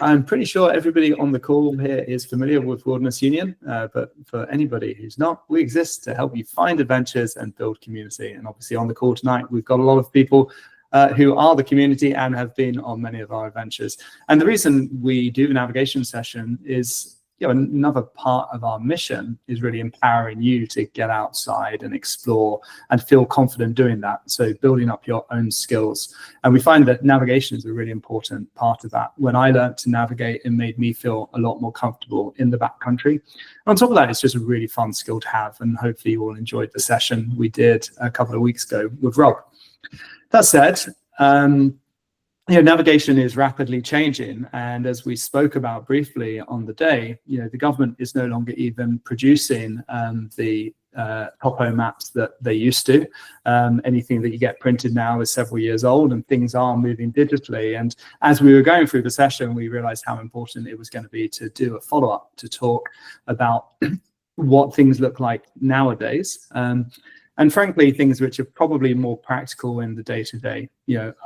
I'm pretty sure everybody on the call here is familiar with Wilderness Union, but for anybody who's not, we exist to help you find adventures and build community. And obviously on the call tonight, we've got a lot of people who are the community and have been on many of our adventures. And the reason we do the navigation session is, another part of our mission is really empowering you to get outside and explore and feel confident doing that. So building up your own skills. And we find that navigation is a really important part of that. When I learned to navigate, it made me feel a lot more comfortable in the backcountry. On top of that, it's just a really fun skill to have. And hopefully you all enjoyed the session we did a couple of weeks ago with Rob. That said, navigation is rapidly changing, and as we spoke about briefly on the day, the government is no longer even producing the topo maps that they used to. Anything that you get printed now is several years old, and things are moving digitally. And as we were going through the session, we realized how important it was going to be to do a follow-up to talk about what things look like nowadays. And frankly, things which are probably more practical in the day-to-day.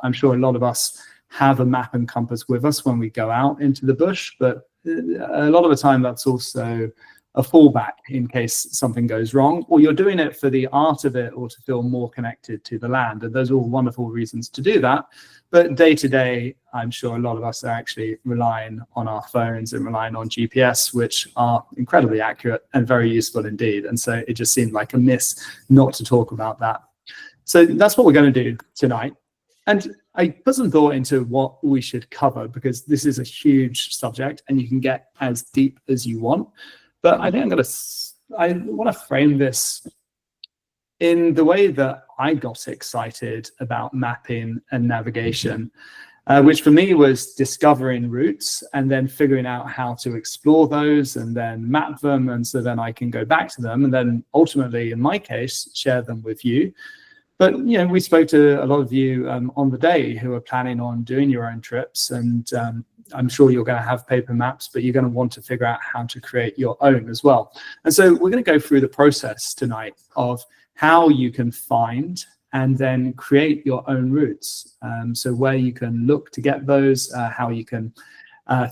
I'm sure a lot of us have a map and compass with us when we go out into the bush, but a lot of the time that's also a fallback in case something goes wrong, or you're doing it for the art of it or to feel more connected to the land. And those are all wonderful reasons to do that. But day to day, I'm sure a lot of us are actually relying on our phones and relying on GPS, which are incredibly accurate and very useful indeed. And so it just seemed like a miss not to talk about that. So that's what we're going to do tonight. And I put some thought into what we should cover, because this is a huge subject and you can get as deep as you want. But I think I want to frame this in the way that I got excited about mapping and navigation, which for me was discovering routes and then figuring out how to explore those and then map them. And so then I can go back to them and then ultimately, in my case, share them with you. But, we spoke to a lot of you on the day who are planning on doing your own trips, and I'm sure you're going to have paper maps, but you're going to want to figure out how to create your own as well. And so we're going to go through the process tonight of how you can find and then create your own routes. So where you can look to get those, how you can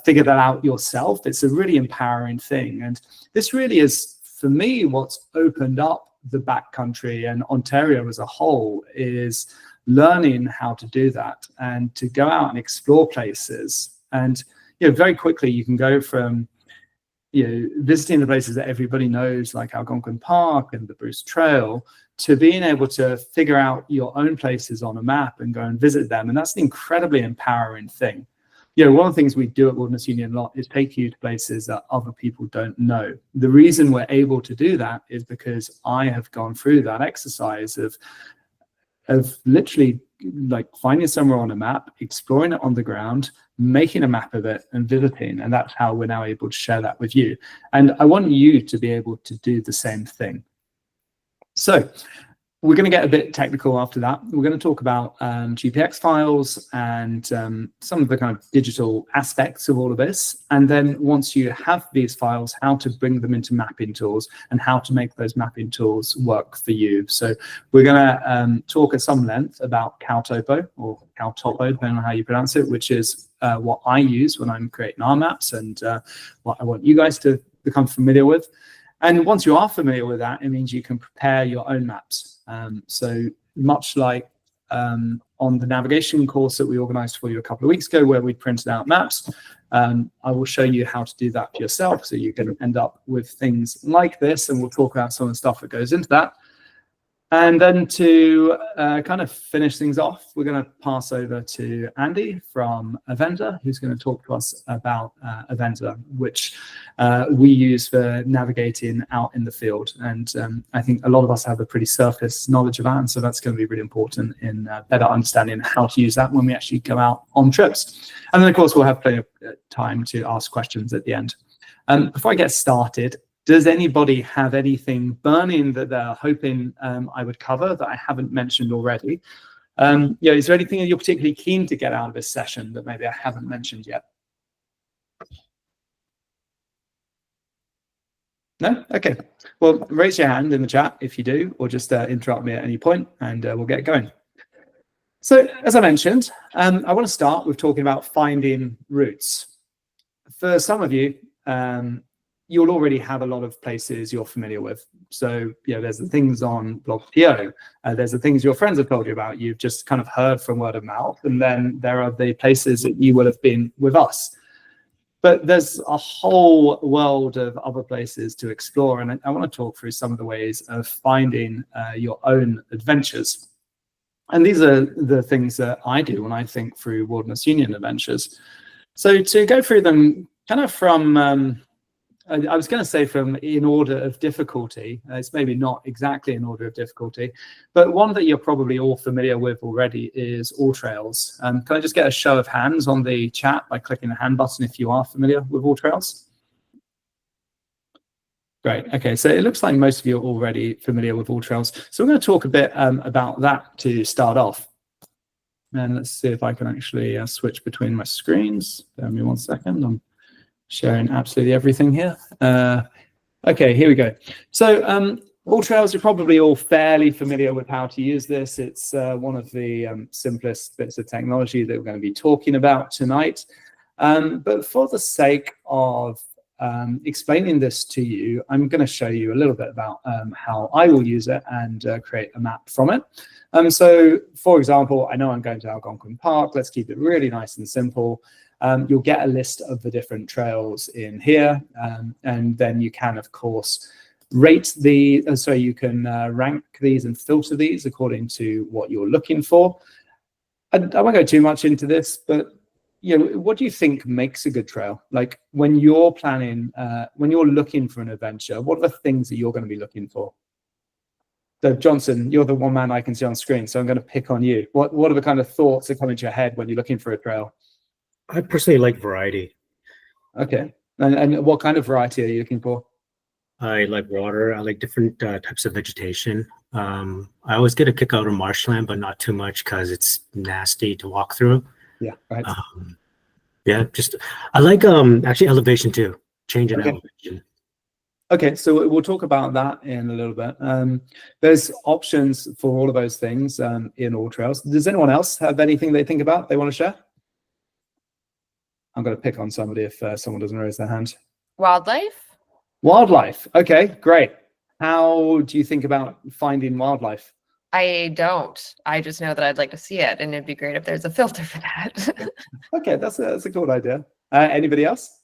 figure that out yourself. It's a really empowering thing. And this really is, for me, what's opened up the backcountry and Ontario as a whole, is learning how to do that and to go out and explore places. And very quickly you can go from visiting the places that everybody knows, like Algonquin Park and the Bruce Trail, to being able to figure out your own places on a map and go and visit them. And that's an incredibly empowering thing. One of the things we do at Wilderness Union a lot is take you to places that other people don't know. The reason we're able to do that is because I have gone through that exercise of literally like finding somewhere on a map, exploring it on the ground, making a map of it and visiting. And that's how we're now able to share that with you. And I want you to be able to do the same thing. So we're going to get a bit technical after that. We're going to talk about GPX files and some of the kind of digital aspects of all of this. And then once you have these files, how to bring them into mapping tools and how to make those mapping tools work for you. So we're going to talk at some length about Caltopo, or Caltopo, depending on how you pronounce it, which is what I use when I'm creating our maps and what I want you guys to become familiar with. And once you are familiar with that, it means you can prepare your own maps. So much like on the navigation course that we organized for you a couple of weeks ago, where we printed out maps, I will show you how to do that for yourself. So you can end up with things like this, and we'll talk about some of the stuff that goes into that. And then to kind of finish things off, we're going to pass over to Andy from Avenza, who's going to talk to us about Avenza, which we use for navigating out in the field. And I think a lot of us have a pretty surface knowledge of that, and so that's going to be really important in better understanding how to use that when we actually go out on trips. And then, of course, we'll have plenty of time to ask questions at the end. Before I get started, does anybody have anything burning that they're hoping I would cover that I haven't mentioned already? Is there anything that you're particularly keen to get out of this session that maybe I haven't mentioned yet? No? Okay. Well, raise your hand in the chat if you do, or just interrupt me at any point and we'll get going. So as I mentioned, I want to start with talking about finding routes. for some of you, you'll already have a lot of places you're familiar with. So, there's the things on blog.to, there's the things your friends have told you about. You've just kind of heard from word of mouth, and then there are the places that you will have been with us. But there's a whole world of other places to explore, and I want to talk through some of the ways of finding your own adventures. And these are the things that I do when I think through Wilderness Union adventures. So to go through them kind of from, I was going to say from in order of difficulty, it's maybe not exactly in order of difficulty, but one that you're probably all familiar with already is AllTrails. Can I just get a show of hands on the chat by clicking the hand button if you are familiar with AllTrails? Great. Okay, so it looks like most of you are already familiar with AllTrails. So we're going to talk a bit about that to start off. And let's see if I can actually switch between my screens. Bear me 1 second. I'm sharing absolutely everything here. Okay, here we go. So AllTrails, you're probably all fairly familiar with how to use this. It's one of the simplest bits of technology that we're going to be talking about tonight. But for the sake of explaining this to you, I'm going to show you a little bit about how I will use it and create a map from it. So, for example, I know I'm going to Algonquin Park. Let's keep it really nice and simple. You'll get a list of the different trails in here, and then you can, of course, rate the, so you can rank these and filter these according to what you're looking for. I won't go too much into this, but what do you think makes a good trail? Like when you're planning, when you're looking for an adventure, what are the things that you're going to be looking for? So Johnson, you're the one man I can see on screen, so I'm going to pick on you. What are the kind of thoughts that come into your head when you're looking for a trail? I personally like variety. Okay. And what kind of variety are you looking for? I like water. I like different types of vegetation. I always get a kick out of marshland, but not too much because it's nasty to walk through. Yeah, right. Yeah, just I like actually elevation too. Change in elevation. Okay, so we'll talk about that in a little bit. There's options for all of those things in AllTrails. Does anyone else have anything they think about they want to share? I'm going to pick on somebody if someone doesn't raise their hand. Wildlife? Wildlife. Okay, great. How do you think about finding wildlife? I don't. I just know that I'd like to see it, and it'd be great if there's a filter for that. Okay, that's a cool idea. Anybody else?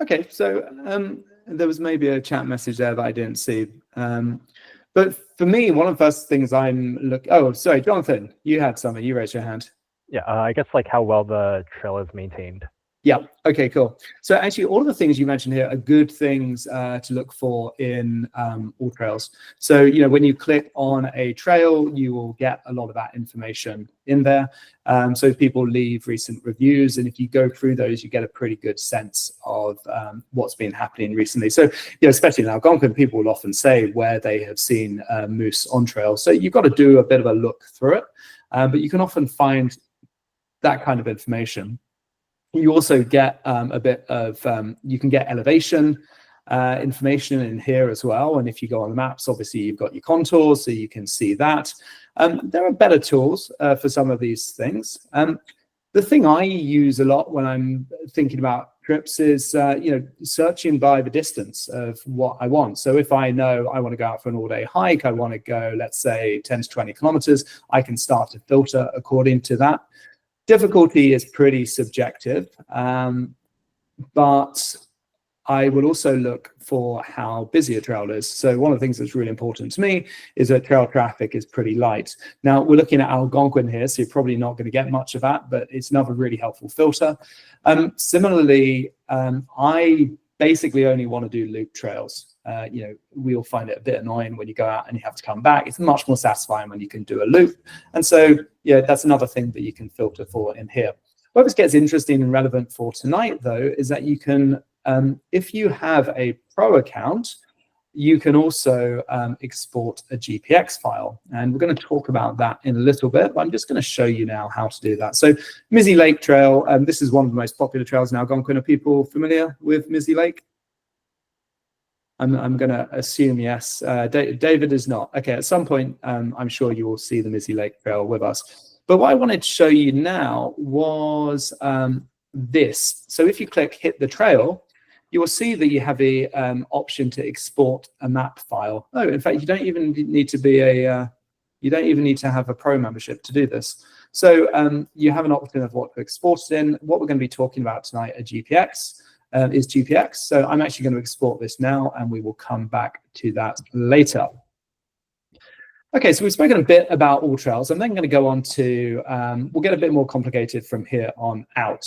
Okay, so there was maybe a chat message there that I didn't see. But for me, one of the first things oh, sorry, Jonathan, you had something. You raised your hand. Yeah, I guess like how well the trail is maintained. Yeah. Okay, cool. So actually, all of the things you mentioned here are good things to look for in AllTrails. So, when you click on a trail, you will get a lot of that information in there. So people leave recent reviews, and if you go through those, you get a pretty good sense of what's been happening recently. So, especially in Algonquin, people will often say where they have seen moose on trail. So you've got to do a bit of a look through it, but you can often find that kind of information. You also get a bit of, you can get elevation information in here as well. And if you go on the maps, obviously you've got your contours, so you can see that. There are better tools for some of these things. The thing I use a lot when I'm thinking about trips is, searching by the distance of what I want. So if I know I want to go out for an all-day hike, I want to go, let's say, 10 to 20 kilometers, I can start to filter according to that. Difficulty is pretty subjective, but I will also look for how busy a trail is. So one of the things that's really important to me is that trail traffic is pretty light. Now, we're looking at Algonquin here, so you're probably not going to get much of that, but it's another really helpful filter. Similarly, I basically only want to do loop trails. We'll find it a bit annoying when you go out and you have to come back. It's much more satisfying when you can do a loop. And so, that's another thing that you can filter for in here. What this gets interesting and relevant for tonight, though, is that you can, if you have a pro account, you can also export a GPX file. And we're going to talk about that in a little bit, but I'm just going to show you now how to do that. So Mizzy Lake Trail, this is one of the most popular trails in Algonquin. Are people familiar with Mizzy Lake? I'm going to assume yes. David is not. Okay, at some point, I'm sure you will see the Mizzy Lake Trail with us. But what I wanted to show you now was this. So if you click hit the trail, you will see that you have the option to export a map file. Oh, in fact, you don't even need to be you don't even need to have a pro membership to do this. So you have an option of what to export it in. What we're going to be talking about tonight at GPX is GPX. So I'm actually going to export this now, and we will come back to that later. Okay, so we've spoken a bit about all trails. I'm then going to go on to, we'll get a bit more complicated from here on out.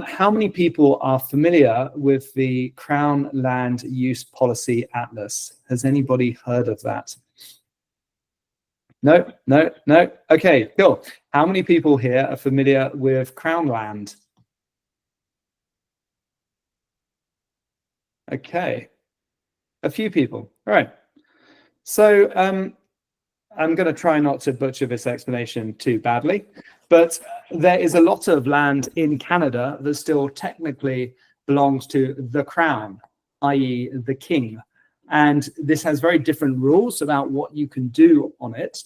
How many people are familiar with the Crown Land Use Policy Atlas? Has anybody heard of that? No, no, no. Okay, cool. How many people here are familiar with Crown Land? Okay, a few people. All right. So I'm going to try not to butcher this explanation too badly, but there is a lot of land in Canada that still technically belongs to the Crown, i.e. the King. And this has very different rules about what you can do on it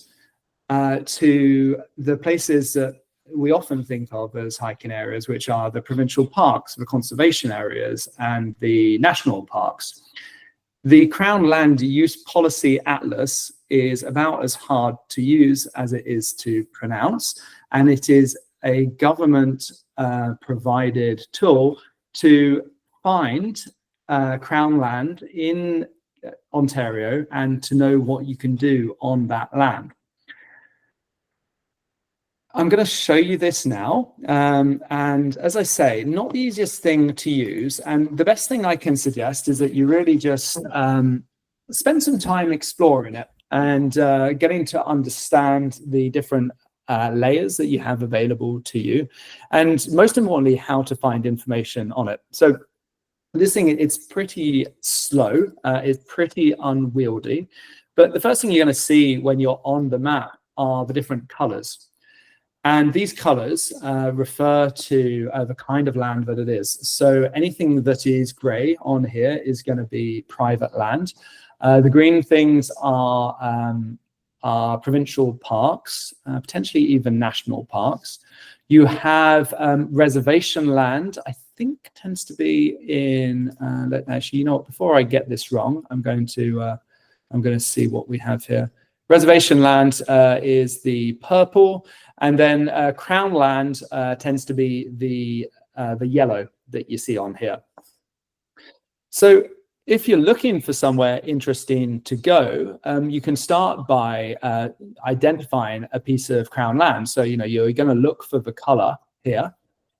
to the places that we often think of as hiking areas, which are the provincial parks, the conservation areas, and the national parks. The Crown Land Use Policy Atlas is about as hard to use as it is to pronounce, and it is a government provided tool to find Crown land in Ontario and to know what you can do on that land. I'm going to show you this now, and as I say, not the easiest thing to use, and the best thing I can suggest is that you really just spend some time exploring it and getting to understand the different layers that you have available to you, and most importantly, how to find information on it. So this thing, it's pretty slow, it's pretty unwieldy, but the first thing you're going to see when you're on the map are the different colors. And these colors refer to the kind of land that it is. So anything that is gray on here is going to be private land. The green things are provincial parks, potentially even national parks. You have reservation land, I think tends to be in, actually, you know what, before I get this wrong, I'm going to see what we have here. Reservation land is the purple, and then Crown land tends to be the yellow that you see on here. So if you're looking for somewhere interesting to go, you can start by identifying a piece of Crown land. So you're going to look for the color here,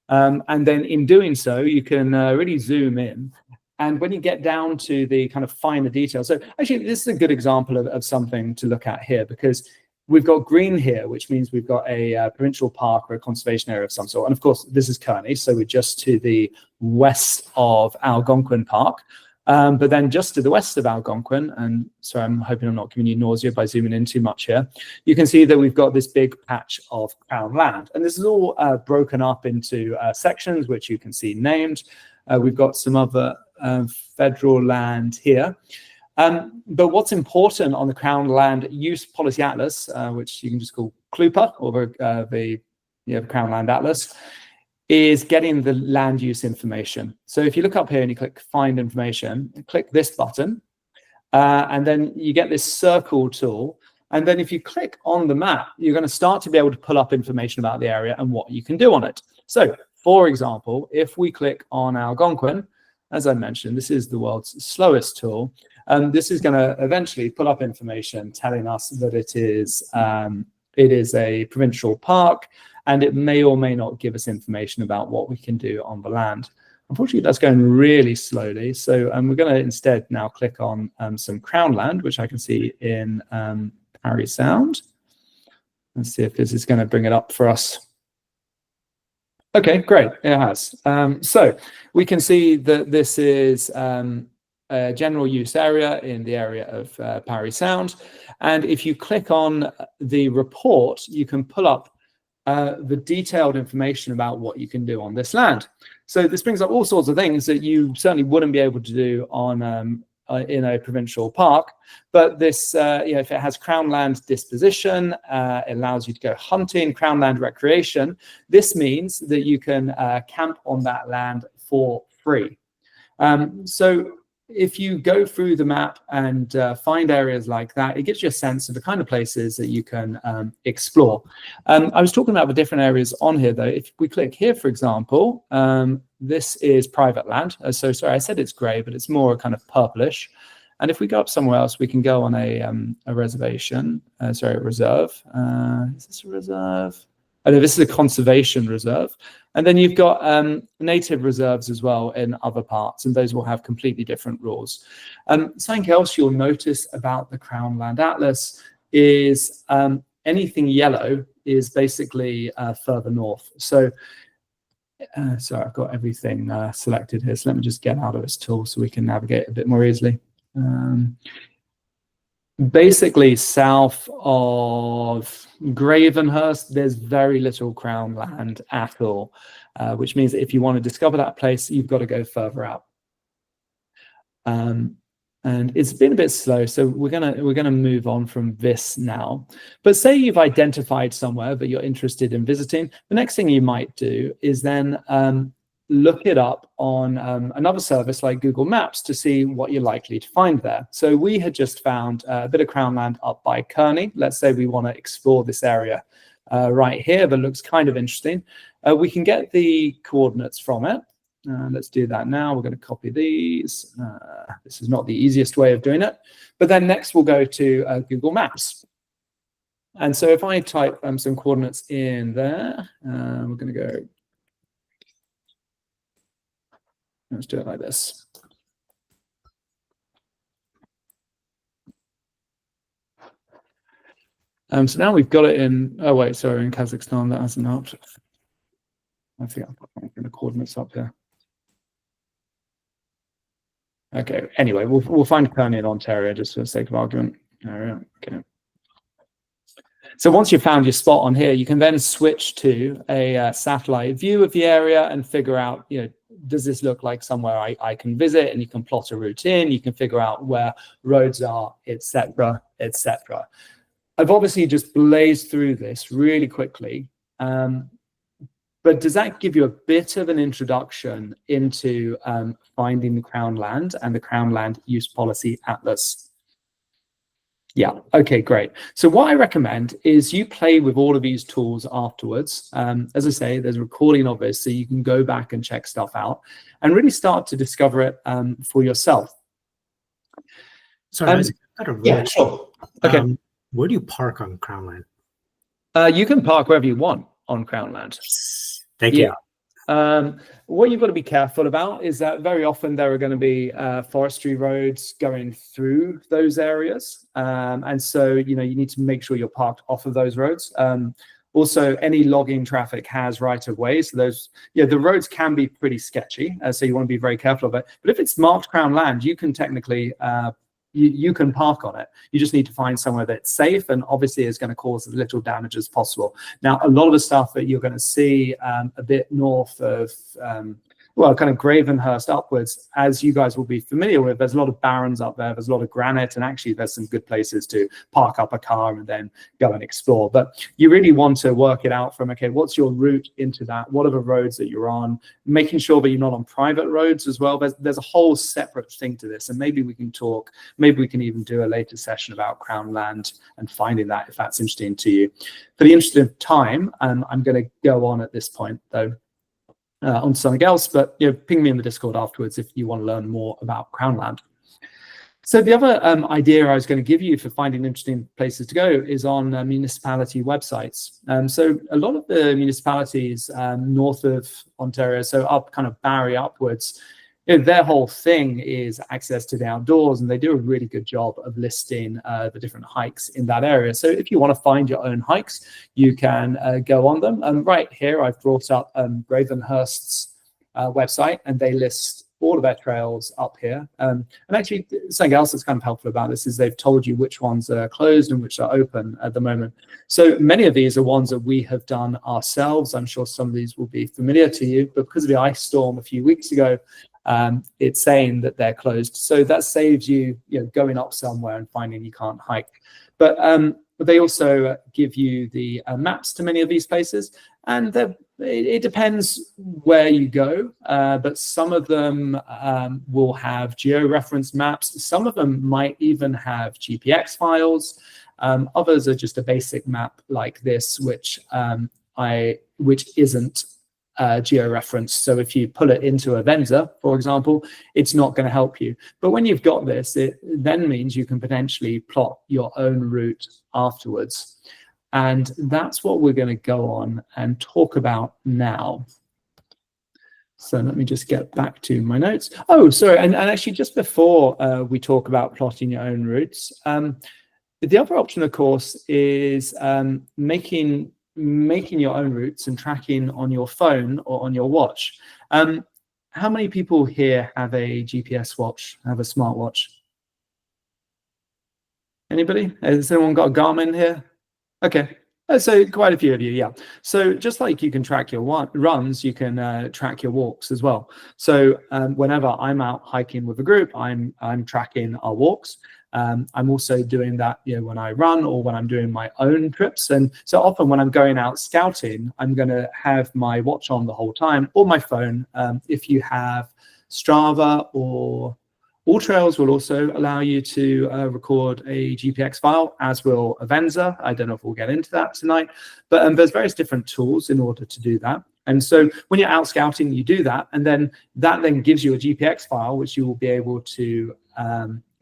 and then in doing so, you can really zoom in. And when you get down to the kind of finer details, so actually this is a good example of something to look at here, because we've got green here, which means we've got a provincial park or a conservation area of some sort. And of course, this is Kearney, so we're just to the west of Algonquin Park. But then just to the west of Algonquin, and sorry, I'm hoping I'm not giving you nausea by zooming in too much here, you can see that we've got this big patch of Crown land. And this is all broken up into sections, which you can see named. We've got some other federal land here. But what's important on the Crown Land Use Policy Atlas, which you can just call CLUPA, or the Crown Land Atlas, is getting the land use information. So if you look up here and you click Find Information, click this button, and then you get this circle tool. And then if you click on the map, you're going to start to be able to pull up information about the area and what you can do on it. So, for example, if we click on Algonquin, as I mentioned, this is the world's slowest tool. This is going to eventually pull up information telling us that it is a provincial park, and it may or may not give us information about what we can do on the land. Unfortunately, that's going really slowly. So we're going to instead now click on some Crown land, which I can see in Parry Sound. Let's see if this is going to bring it up for us. Okay, great, it has. So we can see that this is a general use area in the area of Parry Sound. And if you click on the report, you can pull up the detailed information about what you can do on this land. So this brings up all sorts of things that you certainly wouldn't be able to do on in a provincial park. But this, if it has Crown land disposition, it allows you to go hunting, Crown land recreation. This means that you can camp on that land for free. So if you go through the map and find areas like that, it gives you a sense of the kind of places that you can explore. I was talking about the different areas on here, though. If we click here, for example, this is private land. So sorry, I said it's grey, but it's more kind of purplish. And if we go up somewhere else, we can go on a reservation. Sorry, a reserve. Is this a reserve? Oh, no, this is a conservation reserve. And then you've got native reserves as well in other parts, and those will have completely different rules. Something else you'll notice about the Crown Land Atlas is anything yellow is basically further north. So, sorry, I've got everything selected here. So let me just get out of this tool so we can navigate a bit more easily. Basically, south of Gravenhurst, there's very little Crown land at all, which means that if you want to discover that place, you've got to go further out. And it's been a bit slow, so we're gonna move on from this now. But say you've identified somewhere that you're interested in visiting, the next thing you might do is then look it up on another service like Google Maps to see what you're likely to find there. So we had just found a bit of Crown land up by Kearney. Let's say we want to explore this area right here that looks kind of interesting. We can get the coordinates from it. Let's do that now. We're going to copy these. This is not the easiest way of doing it. But then next we'll go to Google Maps. And so if I type some coordinates in there, we're going to go. Let's do it like this. So now we've got it in, oh wait, sorry, in Kazakhstan, that hasn't helped. I think I'm putting the coordinates up here. Okay, anyway, we'll find Kearney in Ontario just for the sake of argument. Okay. So once you've found your spot on here, you can then switch to a satellite view of the area and figure out, does this look like somewhere I can visit? And you can plot a route in, you can figure out where roads are, etc., etc. I've obviously just blazed through this really quickly, but does that give you a bit of an introduction into finding the Crown land and the Crown Land Use Policy Atlas? Yeah, okay, great. So what I recommend is you play with all of these tools afterwards. As I say, there's a recording of this, so you can go back and check stuff out and really start to discover it for yourself. Sorry, yeah, sure. Okay. Where do you park on Crown land? You can park wherever you want on Crown land. Thank you. What you've got to be careful about is that very often there are going to be forestry roads going through those areas. And so, you need to make sure you're parked off of those roads. Also, any logging traffic has right-of-way. So those, the roads can be pretty sketchy. So you want to be very careful of it. But if it's marked Crown land, you can technically you can park on it. You just need to find somewhere that's safe and obviously is going to cause as little damage as possible. Now, a lot of the stuff that you're going to see a bit north of, kind of Gravenhurst upwards, as you guys will be familiar with, there's a lot of barrens up there, there's a lot of granite, and actually there's some good places to park up a car and then go and explore. But you really want to work it out from, okay, what's your route into that? What are the roads that you're on? Making sure that you're not on private roads as well. There's a whole separate thing to this, and maybe we can talk, maybe we can even do a later session about Crown land and finding that, if that's interesting to you. For the interest of time, I'm going to go on at this point, though, on something else, but ping me in the Discord afterwards if you want to learn more about Crown land. So the other idea I was going to give you for finding interesting places to go is on municipality websites. So a lot of the municipalities north of Ontario, so up kind of Barrie upwards, their whole thing is access to the outdoors, and they do a really good job of listing the different hikes in that area. So if you want to find your own hikes, you can go on them. And right here, I've brought up Gravenhurst's website, and they list all of their trails up here. And actually, something else that's kind of helpful about this is they've told you which ones are closed and which are open at the moment. So many of these are ones that we have done ourselves. I'm sure some of these will be familiar to you, but because of the ice storm a few weeks ago, it's saying that they're closed. So that saves you, going up somewhere and finding you can't hike. But they also give you the maps to many of these places, and it depends where you go, but some of them will have geo-referenced maps. Some of them might even have GPX files. Others are just a basic map like this, which isn't geo-referenced. So if you pull it into Avenza, for example, it's not going to help you. But when you've got this, it then means you can potentially plot your own route afterwards. And that's what we're going to go on and talk about now. So let me just get back to my notes. Oh, sorry. And actually, just before we talk about plotting your own routes, the other option, of course, is making your own routes and tracking on your phone or on your watch. How many people here have a GPS watch, have a smartwatch? Anybody? Has anyone got a Garmin here? Okay. So quite a few of you, yeah. So just like you can track your runs, you can track your walks as well. So whenever I'm out hiking with a group, I'm tracking our walks. I'm also doing that, when I run or when I'm doing my own trips. And so often when I'm going out scouting, I'm going to have my watch on the whole time, or my phone. If you have Strava or AllTrails will also allow you to record a GPX file, as will Avenza. I don't know if we'll get into that tonight, but there's various different tools in order to do that. And so when you're out scouting, you do that, and then that gives you a GPX file, which you will be able to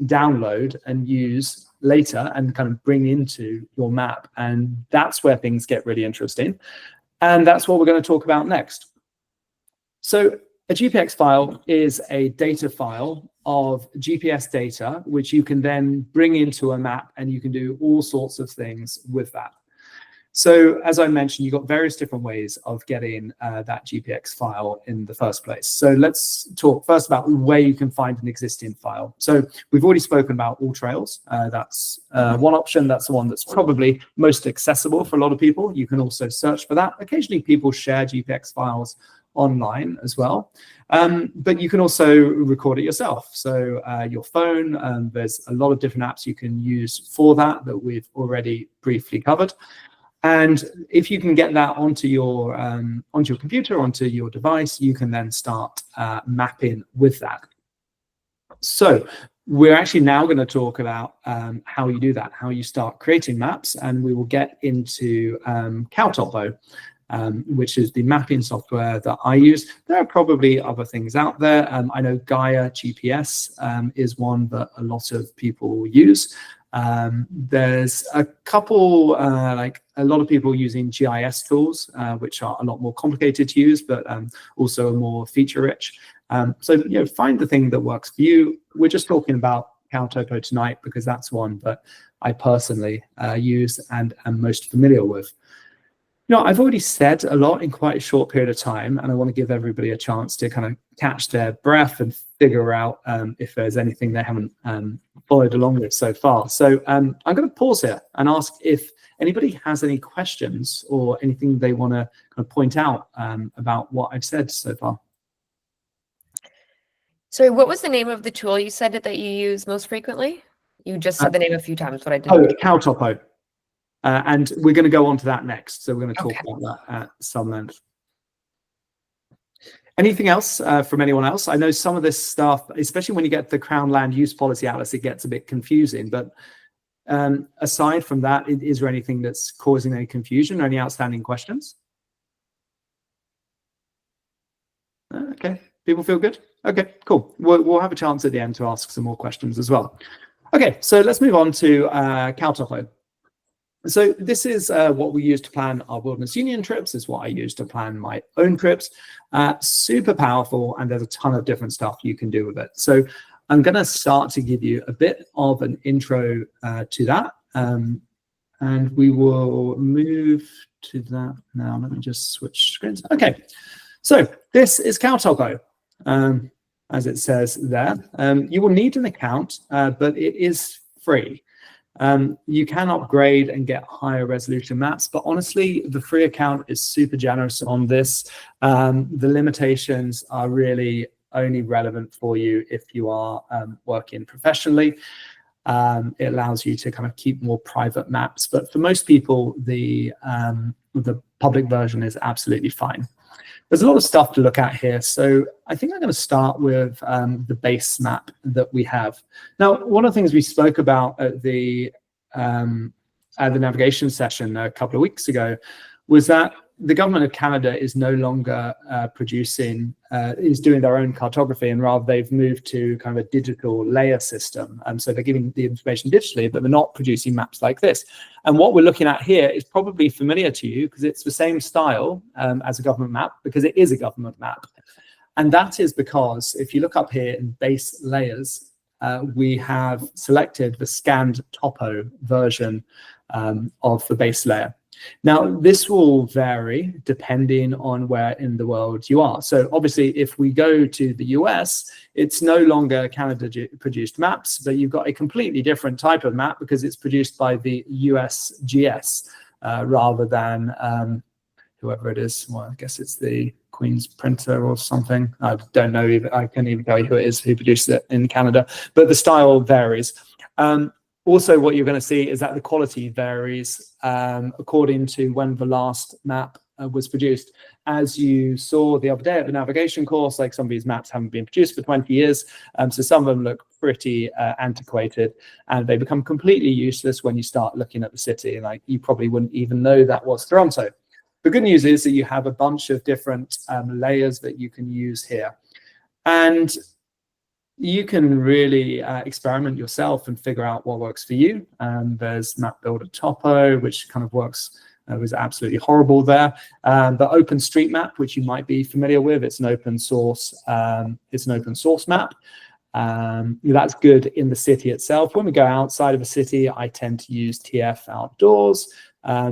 download and use later and kind of bring into your map. And that's where things get really interesting. And that's what we're going to talk about next. So a GPX file is a data file of GPS data, which you can then bring into a map, and you can do all sorts of things with that. So as I mentioned, you've got various different ways of getting that GPX file in the first place. So let's talk first about where you can find an existing file. So we've already spoken about AllTrails. That's one option. That's the one that's probably most accessible for a lot of people. You can also search for that. Occasionally people share GPX files online as well, but you can also record it yourself. So your phone, there's a lot of different apps you can use for that we've already briefly covered. And if you can get that onto your computer, onto your device, you can then start mapping with that. So we're actually now going to talk about how you do that, how you start creating maps, and we will get into Caltopo, which is the mapping software that I use. There are probably other things out there. I know Gaia GPS is one that a lot of people use. There's a couple, like a lot of people using GIS tools, which are a lot more complicated to use, but also more feature rich. So, find the thing that works for you. We're just talking about Caltopo tonight because that's one that I personally use and am most familiar with. I've already said a lot in quite a short period of time, and I want to give everybody a chance to kind of catch their breath and figure out if there's anything they haven't followed along with so far. So I'm going to pause here and ask if anybody has any questions or anything they want to kind of point out about what I've said so far. Sorry, what was the name of the tool you said that you use most frequently? You just said the name a few times, but I didn't. Oh, Caltopo. And we're going to go on to that next. So we're going to talk about that at some length. Anything else from anyone else? I know some of this stuff, especially when you get the Crown Land Use Policy Atlas, it gets a bit confusing. But aside from that, is there anything that's causing any confusion or any outstanding questions? Okay, people feel good? Okay, cool. We'll have a chance at the end to ask some more questions as well. Okay, so let's move on to Caltopo. So this is what we use to plan our Wilderness Union trips. Is what I use to plan my own trips. Super powerful, and there's a ton of different stuff you can do with it. So I'm going to start to give you a bit of an intro to that, and we will move to that now. Let me just switch screens. Okay, so this is Caltopo, as it says there. You will need an account, but it is free. You can upgrade and get higher resolution maps, but honestly, the free account is super generous on this. The limitations are really only relevant for you if you are working professionally. It allows you to kind of keep more private maps, but for most people, the public version is absolutely fine. There's a lot of stuff to look at here, so I think I'm going to start with the base map that we have. Now, one of the things we spoke about at the navigation session a couple of weeks ago was that the government of Canada is no longer is doing their own cartography, and rather they've moved to kind of a digital layer system. So they're giving the information digitally, but they're not producing maps like this. And what we're looking at here is probably familiar to you because it's the same style as a government map, because it is a government map. And that is because if you look up here in base layers, we have selected the scanned topo version of the base layer. Now, this will vary depending on where in the world you are. So obviously, if we go to the US, it's no longer Canada-produced maps, but you've got a completely different type of map because it's produced by the USGS rather than whoever it is. Well, I guess it's the Queen's printer or something. I don't know. I can't even tell you who it is who produces it in Canada, but the style varies. Also, what you're going to see is that the quality varies according to when the last map was produced. As you saw the other day at the navigation course, like some of these maps haven't been produced for 20 years. So some of them look pretty antiquated, and they become completely useless when you start looking at the city. Like you probably wouldn't even know that was Toronto. The good news is that you have a bunch of different layers that you can use here. And you can really experiment yourself and figure out what works for you. There's Map Builder Topo, which kind of works, was absolutely horrible there. The OpenStreetMap, which you might be familiar with, it's an open source map. That's good in the city itself. When we go outside of a city, I tend to use TF Outdoors.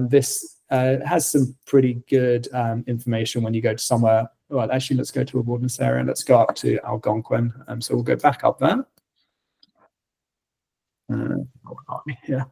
This has some pretty good information when you go to somewhere. Well, actually, let's go to a wilderness area. Let's go up to Algonquin. So we'll go back up there. Yeah.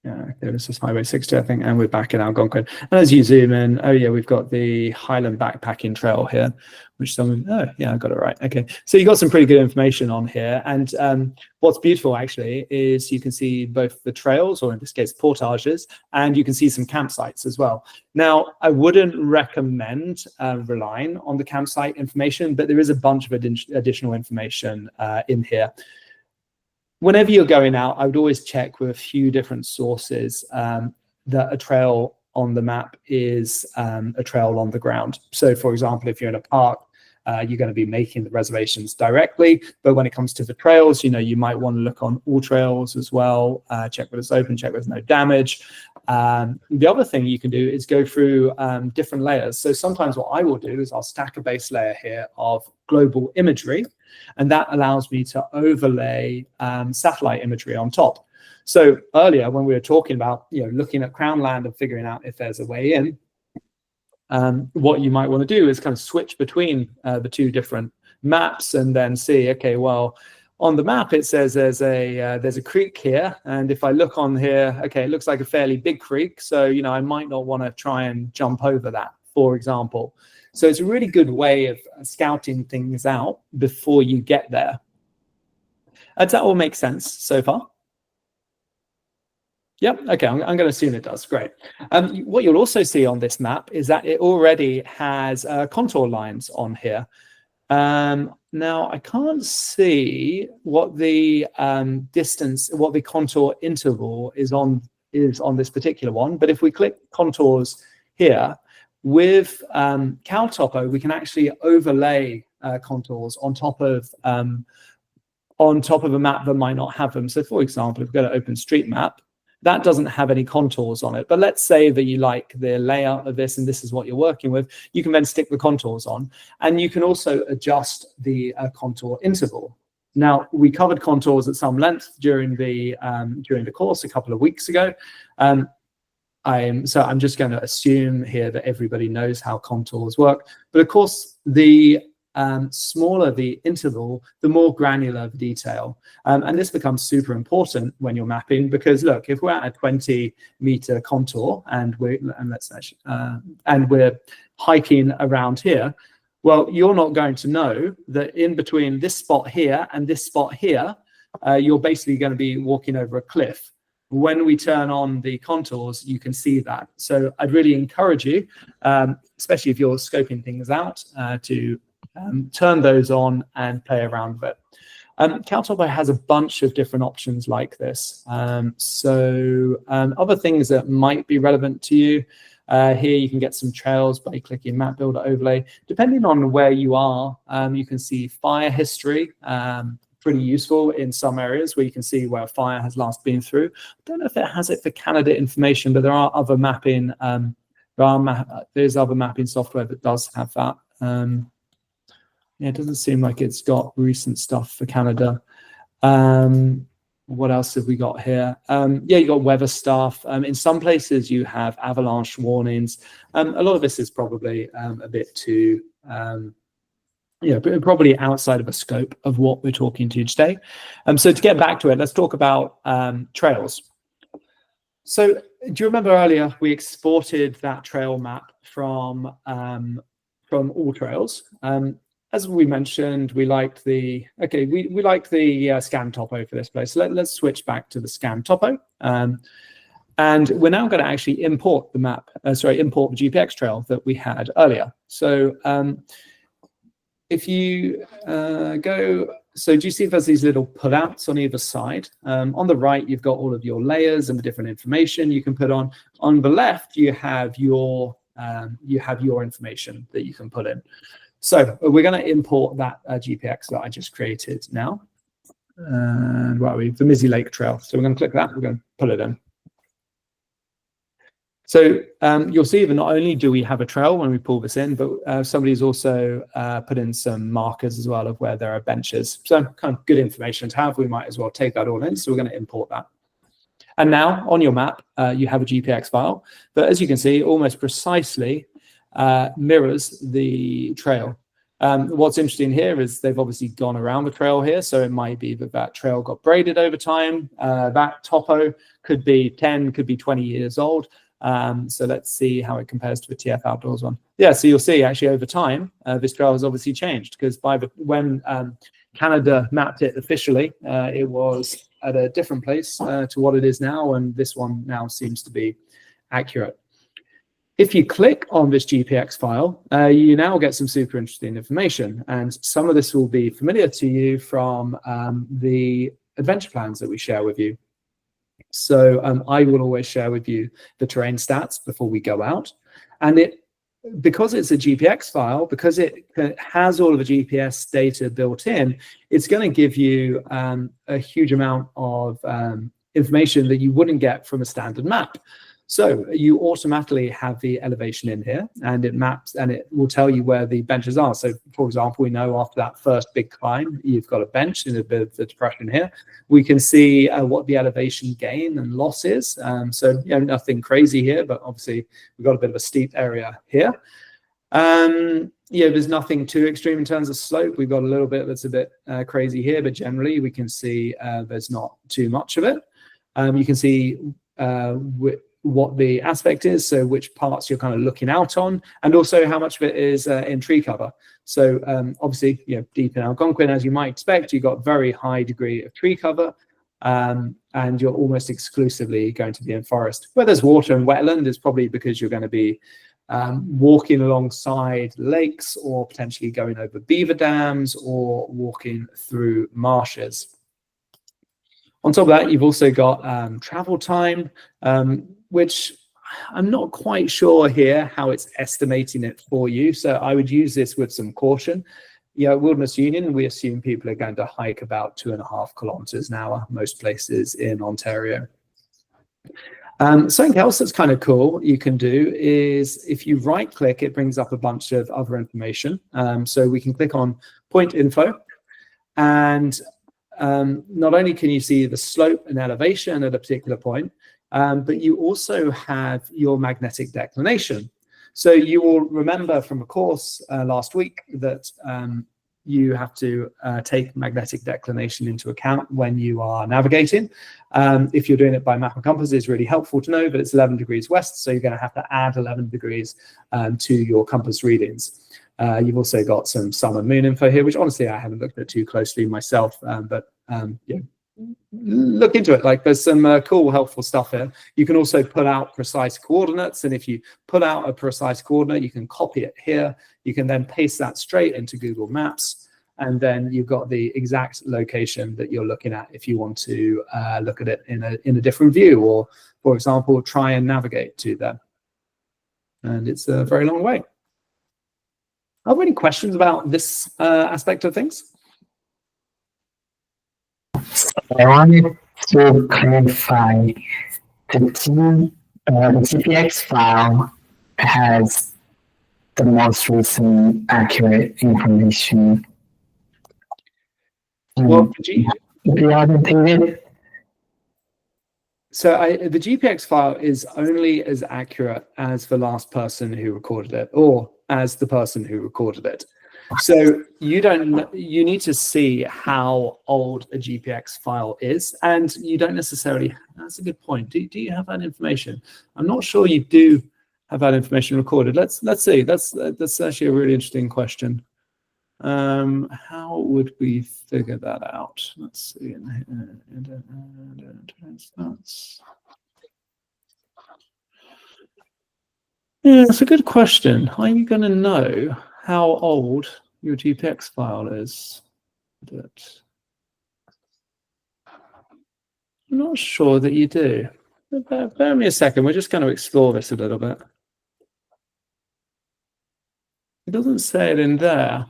Okay, this is Highway 60, I think, and we're back in Algonquin. And as you zoom in, oh yeah, we've got the Highland Backpacking Trail here, which someone, oh yeah, I got it right. Okay, so you got some pretty good information on here. And what's beautiful actually is you can see both the trails, or in this case, portages, and you can see some campsites as well. Now, I wouldn't recommend relying on the campsite information, but there is a bunch of additional information in here. Whenever you're going out, I would always check with a few different sources that a trail on the map is a trail on the ground. So, for example, if you're in a park, you're going to be making the reservations directly. But when it comes to the trails, you might want to look on all trails as well, check whether it's open, check whether there's no damage. The other thing you can do is go through different layers. So sometimes what I will do is I'll stack a base layer here of global imagery, and that allows me to overlay satellite imagery on top. So earlier when we were talking about looking at Crown Land and figuring out if there's a way in, what you might want to do is kind of switch between the two different maps and then see, okay, well, on the map it says there's a creek here, and if I look on here, okay, it looks like a fairly big creek, so I might not want to try and jump over that, for example. So it's a really good way of scouting things out before you get there. Does that all make sense so far? Yep, okay, I'm going to assume it does. Great. What you'll also see on this map is that it already has contour lines on here. Now, I can't see what the distance, what the contour interval is on this particular one, but if we click contours here, with Caltopo, we can actually overlay contours on top of a map that might not have them. So, for example, if we go to OpenStreetMap, that doesn't have any contours on it. But let's say that you like the layout of this and this is what you're working with. You can then stick the contours on, and you can also adjust the contour interval. Now, we covered contours at some length during the course a couple of weeks ago. So I'm just going to assume here that everybody knows how contours work. But of course, the smaller the interval, the more granular the detail. And this becomes super important when you're mapping, because look, if we're at a 20-meter contour and we're hiking around here, well, you're not going to know that in between this spot here and this spot here, you're basically going to be walking over a cliff. When we turn on the contours, you can see that. So I'd really encourage you, especially if you're scoping things out, to turn those on and play around with it. Caltopo has a bunch of different options like this. Other things that might be relevant to you, here you can get some trails by clicking Map Builder Overlay. Depending on where you are, you can see fire history, pretty useful in some areas where you can see where a fire has last been through. I don't know if it has it for Canada information, but there are other mapping, there's other mapping software that does have that. Yeah, it doesn't seem like it's got recent stuff for Canada. What else have we got here? Yeah, you got weather stuff. In some places you have avalanche warnings. A lot of this is probably a bit too, probably outside of the scope of what we're talking to today. So to get back to it, let's talk about trails. So do you remember earlier we exported that trail map from All Trails? As we mentioned, we liked the we liked the scan topo for this place. So let's switch back to the scan topo, and we're now going to actually import the map. Import the GPX trail that we had earlier. So if you do you see there's these little pullouts on either side? On the right, you've got all of your layers and the different information you can put on. On the left, you have your information that you can put in. So we're going to import that GPX that I just created now. And where are we? The Mizzy Lake Trail. So we're going to click that. We're going to pull it in. So you'll see that not only do we have a trail when we pull this in, but somebody's also put in some markers as well of where there are benches. So kind of good information to have. We might as well take that all in. So we're going to import that. And now on your map, you have a GPX file. But as you can see, almost precisely mirrors the trail. What's interesting here is they've obviously gone around the trail here, so it might be that trail got braided over time. That topo could be 10, could be 20 years old. So let's see how it compares to the TF Outdoors one. Yeah, so you'll see actually over time, this trail has obviously changed, because when Canada mapped it officially, it was at a different place to what it is now, and this one now seems to be accurate. If you click on this GPX file, you now get some super interesting information, and some of this will be familiar to you from the adventure plans that we share with you. So I will always share with you the terrain stats before we go out, and because it's a GPX file, because it has all of the GPS data built in, it's going to give you a huge amount of information that you wouldn't get from a standard map. So you automatically have the elevation in here, and it maps and it will tell you where the benches are. So for example, we know after that first big climb, you've got a bench in a bit of the depression here. We can see what the elevation gain and loss is. So nothing crazy here, but obviously we've got a bit of a steep area here. There's nothing too extreme in terms of slope. We've got a little bit that's a bit crazy here, but generally we can see there's not too much of it. You can see what the aspect is, so which parts you're kind of looking out on, and also how much of it is in tree cover. So obviously, deep in Algonquin, as you might expect, you've got very high degree of tree cover, and you're almost exclusively going to be in forest. Where there's water and wetland is probably because you're going to be walking alongside lakes, or potentially going over beaver dams, or walking through marshes. On top of that, you've also got travel time, which I'm not quite sure here how it's estimating it for you. So I would use this with some caution. At Wilderness Union, we assume people are going to hike about 2.5 kilometers an hour, most places in Ontario. Something else that's kind of cool you can do is if you right click, it brings up a bunch of other information. So we can click on point info, and not only can you see the slope and elevation at a particular point, but you also have your magnetic declination. So you will remember from a course last week that you have to take magnetic declination into account when you are navigating. If you're doing it by map and compass, it's really helpful to know that it's 11 degrees west, so you're going to have to add 11 degrees to your compass readings. You've also got some sun and moon info here, which honestly I haven't looked at too closely myself, but yeah, look into it. Like, there's some cool, helpful stuff here. You can also put out precise coordinates, and if you put out a precise coordinate, you can copy it here. You can then paste that straight into Google Maps, and then you've got the exact location that you're looking at if you want to look at it in a different view, or, for example, try and navigate to them. And it's a very long way. Are there any questions about this aspect of things? I wanted to clarify the GPX file has the most recent accurate information. Well, so the GPX file is only as accurate as the last person who recorded it, or as the person who recorded it. So you need to see how old a GPX file is, and you don't necessarily. That's a good point. Do you have that information? I'm not sure you do have that information recorded. Let's see. That's actually a really interesting question. How would we figure that out? Let's see. Yeah, it's a good question. How are you going to know how old your GPX file is? But I'm not sure that you do. Bear me a second. We're just going to explore this a little bit. It doesn't say it in there.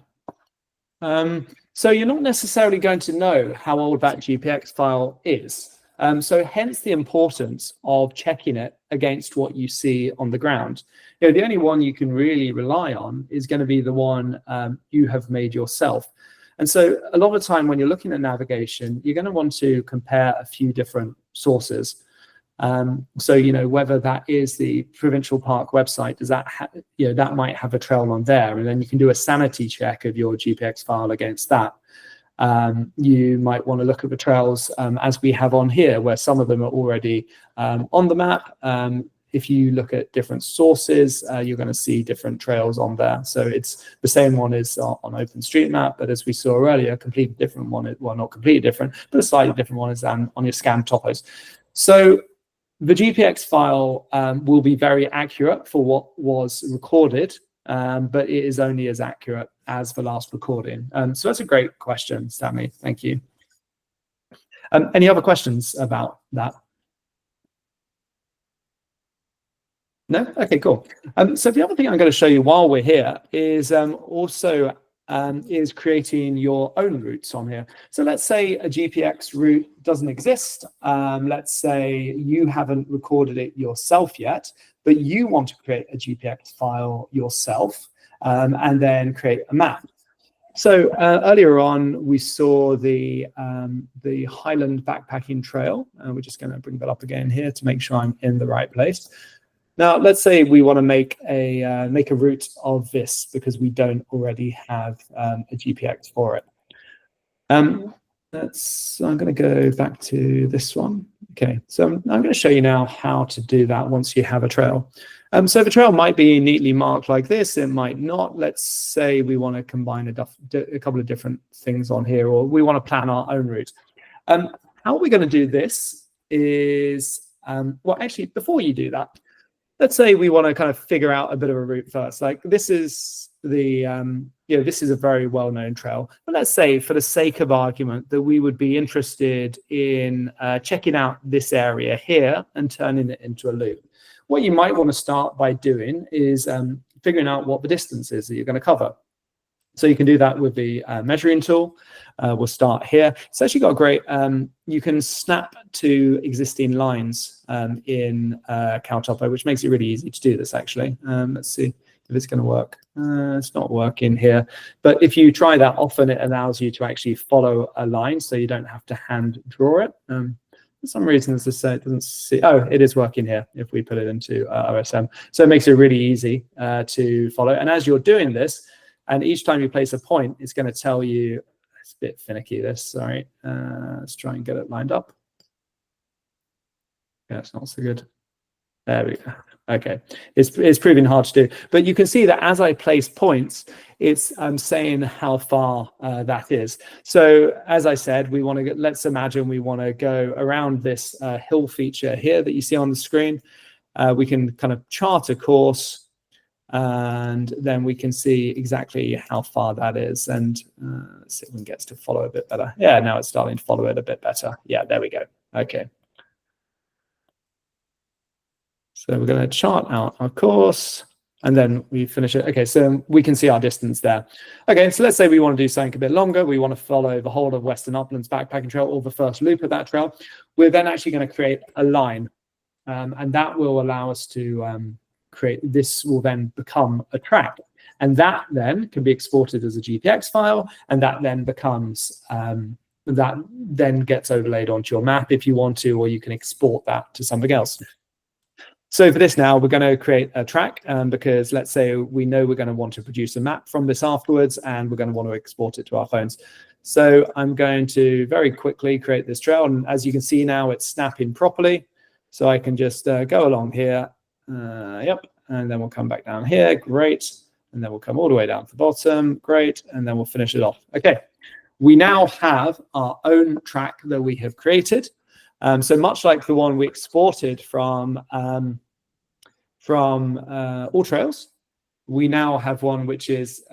So you're not necessarily going to know how old that GPX file is. So hence the importance of checking it against what you see on the ground. You know, the only one you can really rely on is going to be the one you have made yourself. And so a lot of the time when you're looking at navigation, you're going to want to compare a few different sources. So, you know, whether that is the provincial park website, does that that might have a trail on there, and then you can do a sanity check of your GPX file against that. You might want to look at the trails as we have on here, where some of them are already on the map. If you look at different sources, you're going to see different trails on there. So it's the same one is on OpenStreetMap, but as we saw earlier, a completely different one. Well, not completely different, but a slightly different one is on your scan topos. So the GPX file will be very accurate for what was recorded, but it is only as accurate as the last recording. So that's a great question, Stanley. Thank you. Any other questions about that? No? Okay, cool. So the other thing I'm going to show you while we're here is is creating your own routes on here. So let's say a GPX route doesn't exist. Let's say you haven't recorded it yourself yet, but you want to create a GPX file yourself and then create a map. So earlier on, we saw the Highland Backpacking Trail. We're just going to bring that up again here to make sure I'm in the right place. Now, let's say we want to make a route of this because we don't already have a GPX for it. I'm going to go back to this one. Okay, so I'm going to show you now how to do that once you have a trail. So the trail might be neatly marked like this. It might not. Let's say we want to combine a couple of different things on here, or we want to plan our own route. How we're going to do this is, well, actually, before you do that, let's say we want to kind of figure out a bit of a route first. Like this is the, this is a very well-known trail. But let's say for the sake of argument that we would be interested in checking out this area here and turning it into a loop. What you might want to start by doing is figuring out what the distance is that you're going to cover. So you can do that with the measuring tool. We'll start here. It's actually got a great, you can snap to existing lines in Caltopo, which makes it really easy to do this actually. Let's see if it's going to work. It's not working here. But if you try that often, it allows you to actually follow a line so you don't have to hand draw it. For some reason, as I say, it doesn't see. Oh, it is working here if we put it into OSM. So it makes it really easy to follow. And as you're doing this, And each time you place a point, it's going to tell you, it's a bit finicky this, sorry. Let's try and get it lined up. Yeah, it's not so good. There we go. Okay, it's proving hard to do, but you can see that as I place points, it's saying how far that is. So as I said, we want to get, let's imagine we want to go around this hill feature here that you see on the screen. We can kind of chart a course, and then we can see exactly how far that is. And let's see if we can get to follow a bit better. Yeah, now it's starting to follow it a bit better. Yeah, there we go. Okay. So we're going to chart out our course, and then we finish it. Okay, so we can see our distance there. Okay, so let's say we want to do something a bit longer. We want to follow the whole of Western Uplands Backpacking Trail, or the first loop of that trail. We're then actually going to create a line, and that will allow us to create, this will then become a track. And that then can be exported as a GPX file, and that then becomes, that then gets overlaid onto your map if you want to, or you can export that to something else. So for this now, we're going to create a track because let's say we know we're going to want to produce a map from this afterwards, and we're going to want to export it to our phones. So I'm going to very quickly create this trail. And as you can see now, it's snapping properly. So I can just go along here. Yep. And then we'll come back down here. Great. And then we'll come all the way down to the bottom. Great. And then we'll finish it off. Okay. We now have our own track that we have created. So much like the one we exported from All Trails, we now have one which is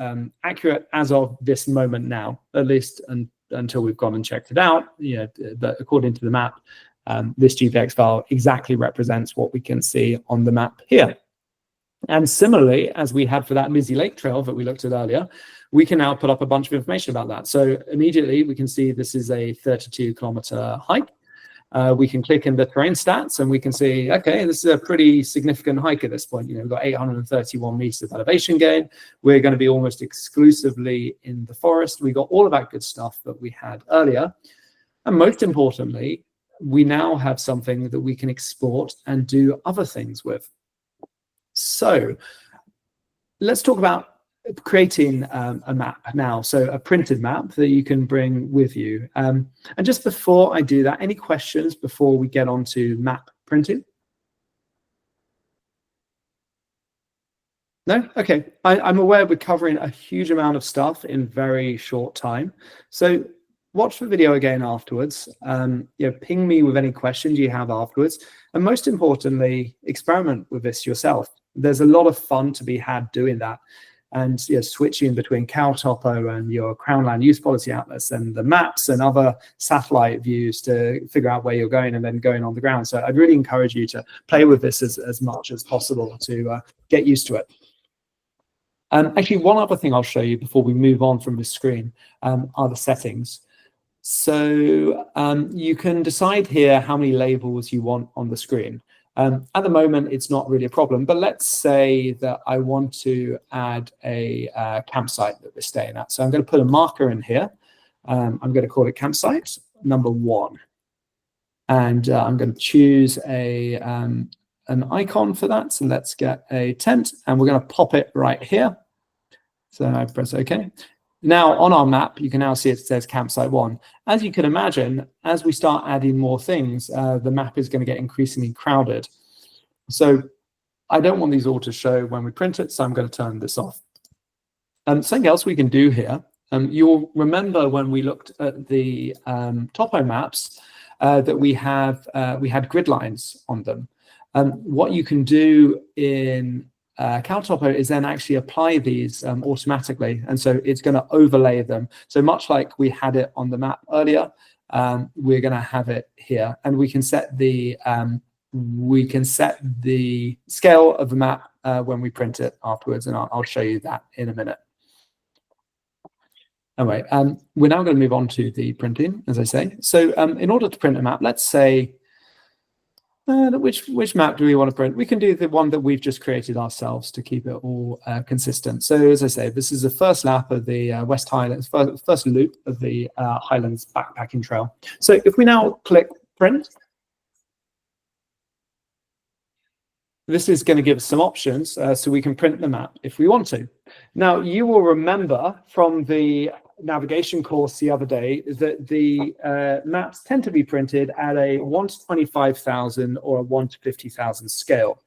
accurate as of this moment now, at least until we've gone and checked it out. You know, but according to the map, this GPX file exactly represents what we can see on the map here. And similarly, as we had for that Lizzie Lake Trail that we looked at earlier, we can now put up a bunch of information about that. So immediately we can see this is a 32-kilometer hike. We can click in the terrain stats and we can see, okay, this is a pretty significant hike at this point. You know, we've got 831 meters of elevation gain. We're going to be almost exclusively in the forest. We got all of that good stuff that we had earlier. And most importantly, we now have something that we can export and do other things with. So let's talk about creating a map now, so a printed map that you can bring with you. And just before I do that, any questions before we get on to map printing? No? Okay. I'm aware we're covering a huge amount of stuff in very short time. So watch the video again afterwards. You know, ping me with any questions you have afterwards. And most importantly, experiment with this yourself. There's a lot of fun to be had doing that. And you know, switching between Caltopo and your Crown Land Use Policy Atlas and the maps and other satellite views to figure out where you're going and then going on the ground. So I'd really encourage you to play with this as much as possible to get used to it. Actually, one other thing I'll show you before we move on from the screen are the settings. So you can decide here how many labels you want on the screen. At the moment, it's not really a problem, but let's say that I want to add a campsite that we're staying at. So I'm going to put a marker in here. I'm going to call it campsite number 1. And I'm going to choose an icon for that. So let's get a tent, and we're going to pop it right here. So I press OK. Now on our map, you can now see it says campsite 1. As you can imagine, as we start adding more things, the map is going to get increasingly crowded. So I don't want these all to show when we print it, so I'm going to turn this off. Something else we can do here, you'll remember when we looked at the topo maps that we had grid lines on them. What you can do in Caltopo is then actually apply these automatically, and so it's going to overlay them. So much like we had it on the map earlier, we're going to have it here, and we can set the scale of the map when we print it afterwards, and I'll show you that in a minute. Anyway, we're now going to move on to the printing, as I say. So in order to print a map, let's say which map do we want to print? We can do the one that we've just created ourselves to keep it all consistent. So as I say, this is the first lap of the West Highlands, first loop of the Highlands Backpacking Trail. So if we now click print, this is going to give us some options so we can print the map if we want to. Now, you will remember from the navigation course the other day that the maps tend to be printed at a 1 to 25,000 or a 1 to 50,000 scale.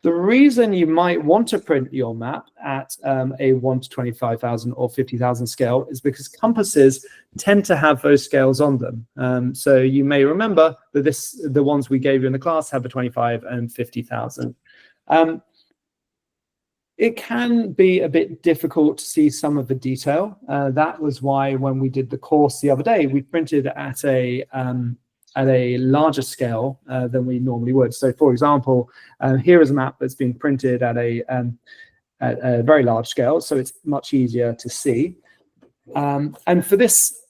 The reason you might want to print your map at a 1 to 25,000 or 50,000 scale is because compasses tend to have those scales on them. So you may remember that the ones we gave you in the class have a 25 and 50,000. It can be a bit difficult to see some of the detail. That was why when we did the course the other day, we printed at a larger scale than we normally would. So, for example, here is a map that's been printed at a very large scale, so it's much easier to see. And for this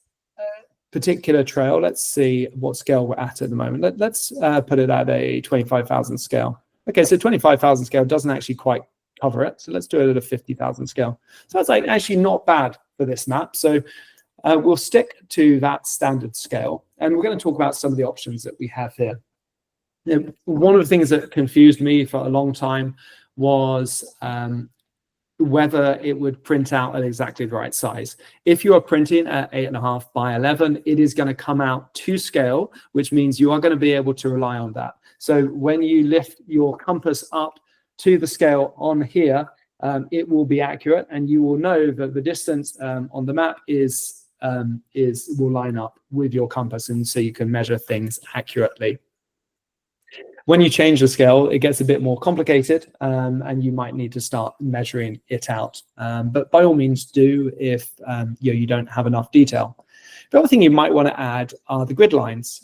particular trail, let's see what scale we're at the moment. Let's put it at a 25,000 scale. Okay, so 25,000 scale doesn't actually quite cover it, so let's do it at a 50,000 scale. So that's actually not bad for this map. So we'll stick to that standard scale, and we're going to talk about some of the options that we have here. One of the things that confused me for a long time was whether it would print out at exactly the right size. If you are printing at 8.5 by 11, it is going to come out to scale, which means you are going to be able to rely on that. So when you lift your compass up to the scale on here, it will be accurate, and you will know that the distance on the map will line up with your compass, and so you can measure things accurately. When you change the scale, it gets a bit more complicated, and you might need to start measuring it out. But by all means do if you don't have enough detail. The other thing you might want to add are the grid lines.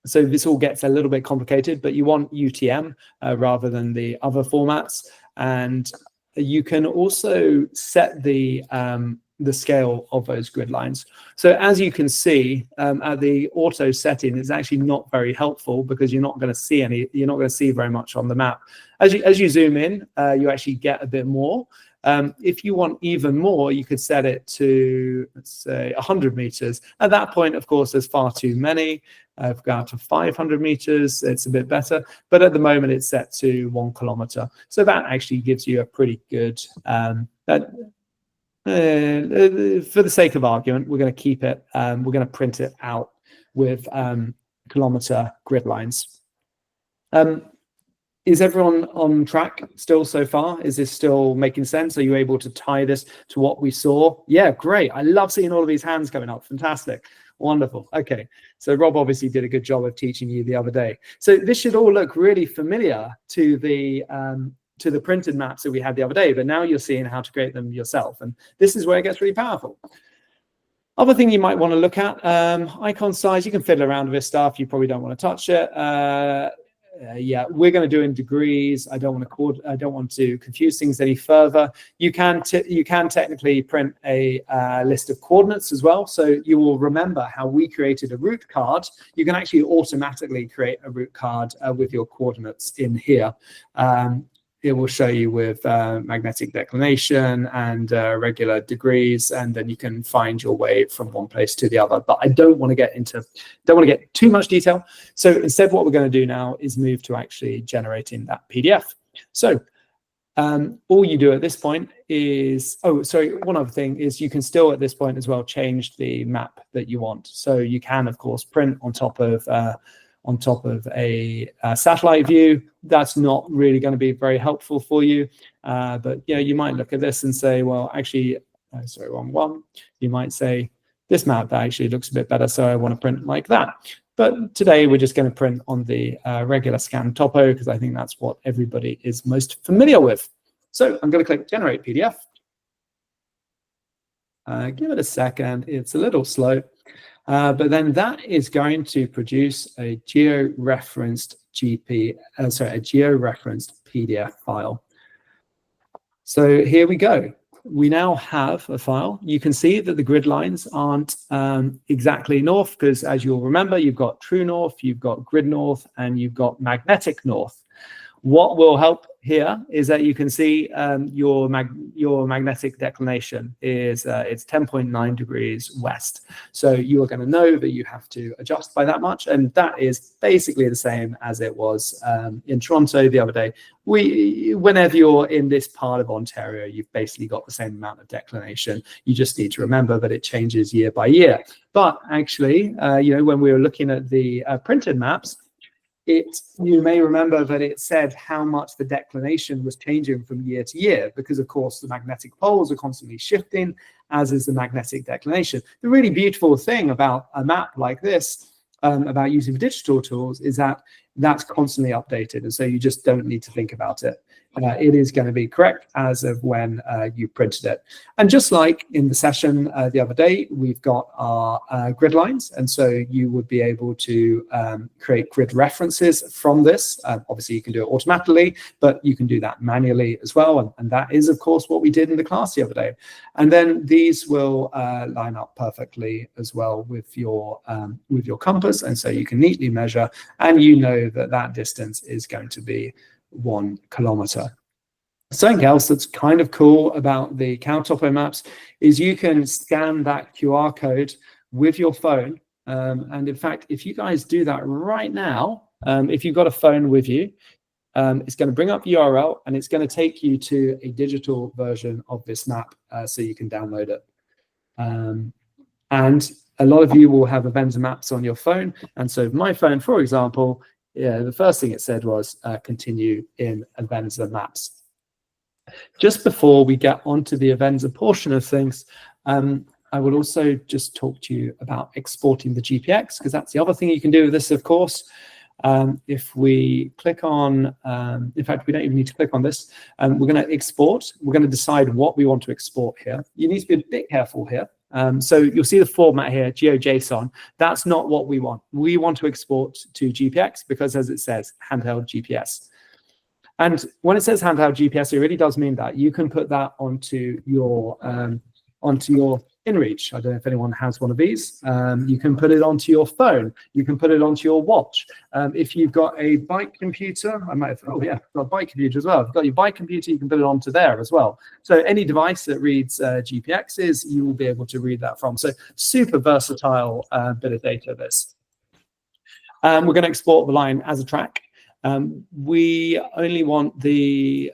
So this all gets a little bit complicated, but you want UTM rather than the other formats. And you can also set the scale of those grid lines. So as you can see, at the auto setting, it's actually not very helpful because you're not going to see very much on the map. As you zoom in, you actually get a bit more. If you want even more, you could set it to, let's say, 100 meters. At that point, of course, there's far too many. I've got to 500 meters. It's a bit better. But at the moment, it's set to 1 kilometer. So that actually gives you a pretty good, for the sake of argument, we're going to keep it. We're going to print it out with kilometer grid lines. Is everyone on track still so far? Is this still making sense? Are you able to tie this to what we saw? Yeah, great. I love seeing all of these hands coming up. Fantastic. Wonderful. Okay. So Rob obviously did a good job of teaching you the other day. So this should all look really familiar to the printed maps that we had the other day, but now you're seeing how to create them yourself. And this is where it gets really powerful. Other thing you might want to look at, icon size. You can fiddle around with this stuff. You probably don't want to touch it. Yeah, we're going to do in degrees. I don't want to confuse things any further. You can technically print a list of coordinates as well. So you will remember how we created a route card. You can actually automatically create a route card with your coordinates in here. It will show you with magnetic declination and regular degrees, and then you can find your way from one place to the other. But I don't want to get too much detail. So instead, what we're going to do now is move to actually generating that PDF. So all you do at this point is, one other thing is you can still at this point as well change the map that you want. So you can, of course, print on top of a satellite view. That's not really going to be very helpful for you. But you might look at this and say, well, actually, wrong one. You might say, this map actually looks a bit better, so I want to print like that. But today we're just going to print on the regular scan topo because I think that's what everybody is most familiar with. So I'm going to click Generate PDF. Give it a second. It's a little slow. But then that is going to produce a geo-referenced PDF file. So here we go. We now have a file. You can see that the grid lines aren't exactly north because, as you'll remember, you've got true north, you've got grid north, and you've got magnetic north. What will help here is that you can see your magnetic declination is it's 10.9 degrees west. So you are going to know that you have to adjust by that much, and that is basically the same as it was in Toronto the other day. Whenever you're in this part of Ontario, you've basically got the same amount of declination. You just need to remember that it changes year by year. But actually, when we were looking at the printed maps, you may remember that it said how much the declination was changing from year to year, because of course the magnetic poles are constantly shifting, as is the magnetic declination. The really beautiful thing about a map like this, about using digital tools, is that that's constantly updated, and so you just don't need to think about it. It is going to be correct as of when you printed it. And just like in the session the other day, we've got our grid lines, and so you would be able to create grid references from this. Obviously, you can do it automatically, but you can do that manually as well, and that is, of course, what we did in the class the other day. And then these will line up perfectly as well with your compass, and so you can neatly measure, and you know that that distance is going to be 1 kilometer. Something else that's kind of cool about the Caltopo maps is you can scan that QR code with your phone. And in fact, if you guys do that right now, if you've got a phone with you, it's going to bring up URL, and it's going to take you to a digital version of this map, so you can download it. And a lot of you will have Avenza Maps on your phone. And so my phone, for example, the first thing it said was continue in Avenza Maps. Just before we get onto the Avenza portion of things, I will also just talk to you about exporting the GPX, because that's the other thing you can do with this, of course. If we click on, in fact, we don't even need to click on this. We're going to export. We're going to decide what we want to export here. You need to be a bit careful here. So you'll see the format here, GeoJSON. That's not what we want. We want to export to GPX because, as it says, handheld GPS. And when it says handheld GPS, it really does mean that you can put that onto your InReach. I don't know if anyone has one of these. You can put it onto your phone. You can put it onto your watch. If you've got a bike computer, I might have, oh yeah, got a bike computer as well. If you've got your bike computer, you can put it onto there as well. So any device that reads GPXs, you will be able to read that from. So super versatile bit of data, this. We're going to export the line as a track. We only want the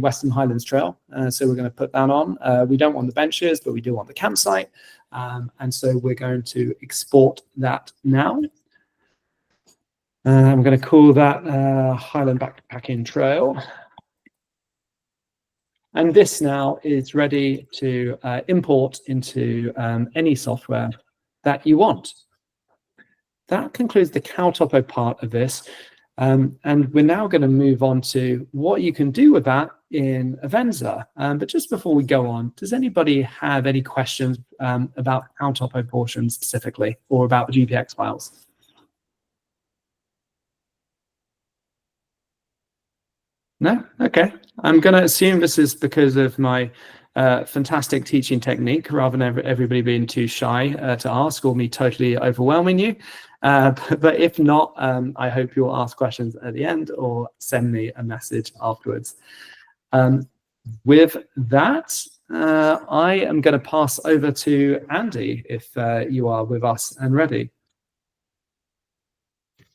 Western Highlands Trail, so we're going to put that on. We don't want the benches, but we do want the campsite, and so we're going to export that now. I'm going to call that Highland Backpacking Trail. And this now is ready to import into any software that you want. That concludes the Caltopo part of this. And we're now going to move on to what you can do with that in Avenza. But just before we go on, does anybody have any questions about Caltopo portions specifically, or about the GPX files? No? Okay. I'm going to assume this is because of my fantastic teaching technique, rather than everybody being too shy to ask, or me totally overwhelming you. But if not, I hope you'll ask questions at the end or send me a message afterwards. With that, I am going to pass over to Andy, if you are with us and ready.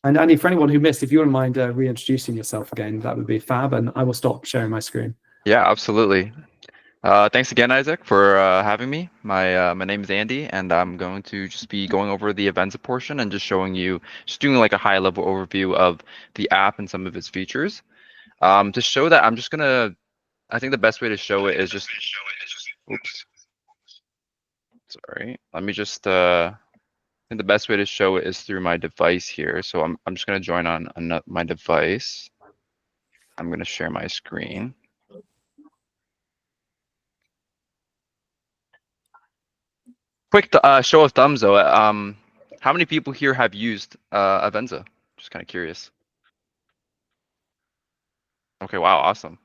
And Andy, for anyone who missed, if you wouldn't mind reintroducing yourself again, that would be fab, and I will stop sharing my screen. Yeah, absolutely. Thanks again, Isaac, for having me. My name is Andy, and I'm going to just be going over the Avenza portion and just showing you, just doing like a high-level overview of the app and some of its features. To show that, I'm just gonna, I think the best way to show it is just, oops, sorry, let me just, I think the best way to show it is through my device here. So I'm just gonna join on my device. I'm gonna share my screen. Quick show of thumbs though. How many people here have used Avenza? Just kind of curious. Okay, wow, awesome.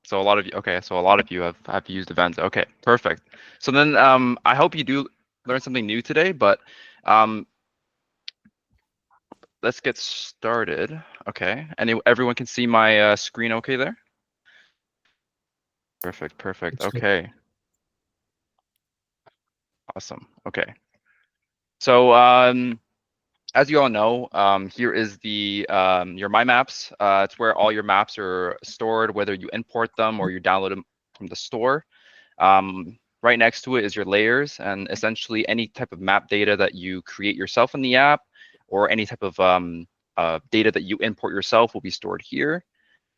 So a lot of you, okay, so a lot of you have used Avenza. Okay, perfect. So then I hope you do learn something new today, but let's get started. Okay, everyone can see my screen okay there? Perfect, perfect. Okay. Awesome. Okay. So as you all know, here is the your My Maps. It's where all your maps are stored, whether you import them or you download them from the store. Right next to it is your layers, and essentially any type of map data that you create yourself in the app, or any type of data that you import yourself will be stored here.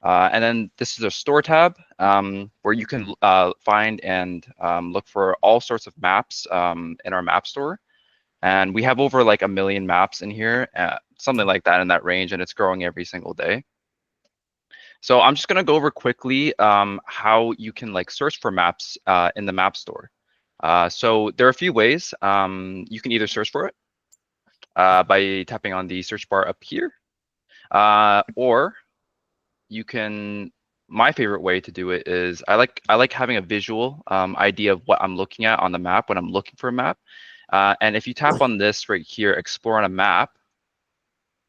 And then this is a store tab where you can find and look for all sorts of maps in our map store. And we have over like 1 million maps in here, something like that in that range, and it's growing every single day. So I'm just gonna go over quickly how you can like search for maps in the map store. So there are a few ways. You can either search for it by tapping on the search bar up here, or you can, my favorite way to do it is I like having a visual idea of what I'm looking at on the map when I'm looking for a map. And if you tap on this right here, explore on a map,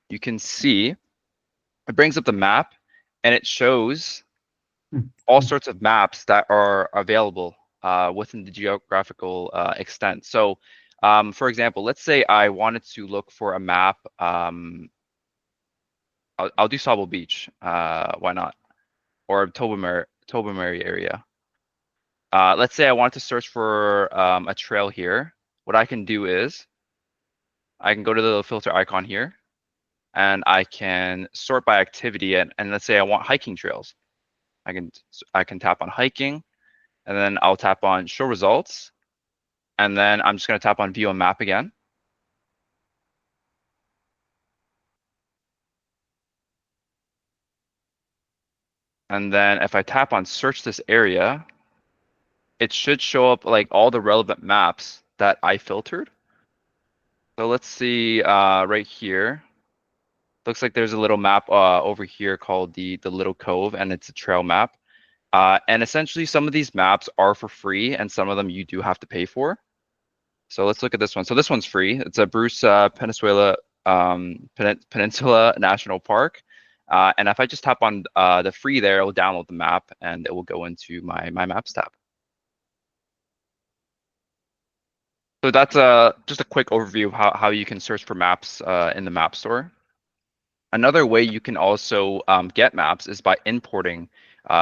you can see it brings up the map and it shows all sorts of maps that are available within the geographical extent. So for example, let's say I wanted to look for a map. I'll do Sable Beach. Why not? Or Tobermory area. Let's say I want to search for a trail here. What I can do is I can go to the little filter icon here, and I can sort by activity. And let's say I want hiking trails. I can tap on hiking, and then I'll tap on show results, and then I'm just going to tap on view a map again. And then if I tap on search this area, it should show up like all the relevant maps that I filtered. So let's see right here. Looks like there's a little map over here called the Little Cove, and it's a trail map. And essentially, some of these maps are for free, and some of them you do have to pay for. So let's look at this one. So this one's free. It's a Bruce Peninsula National Park. And if I just tap on the free there, it will download the map, and it will go into my Maps tab. So that's just a quick overview of how you can search for maps in the Map Store. Another way you can also get maps is by importing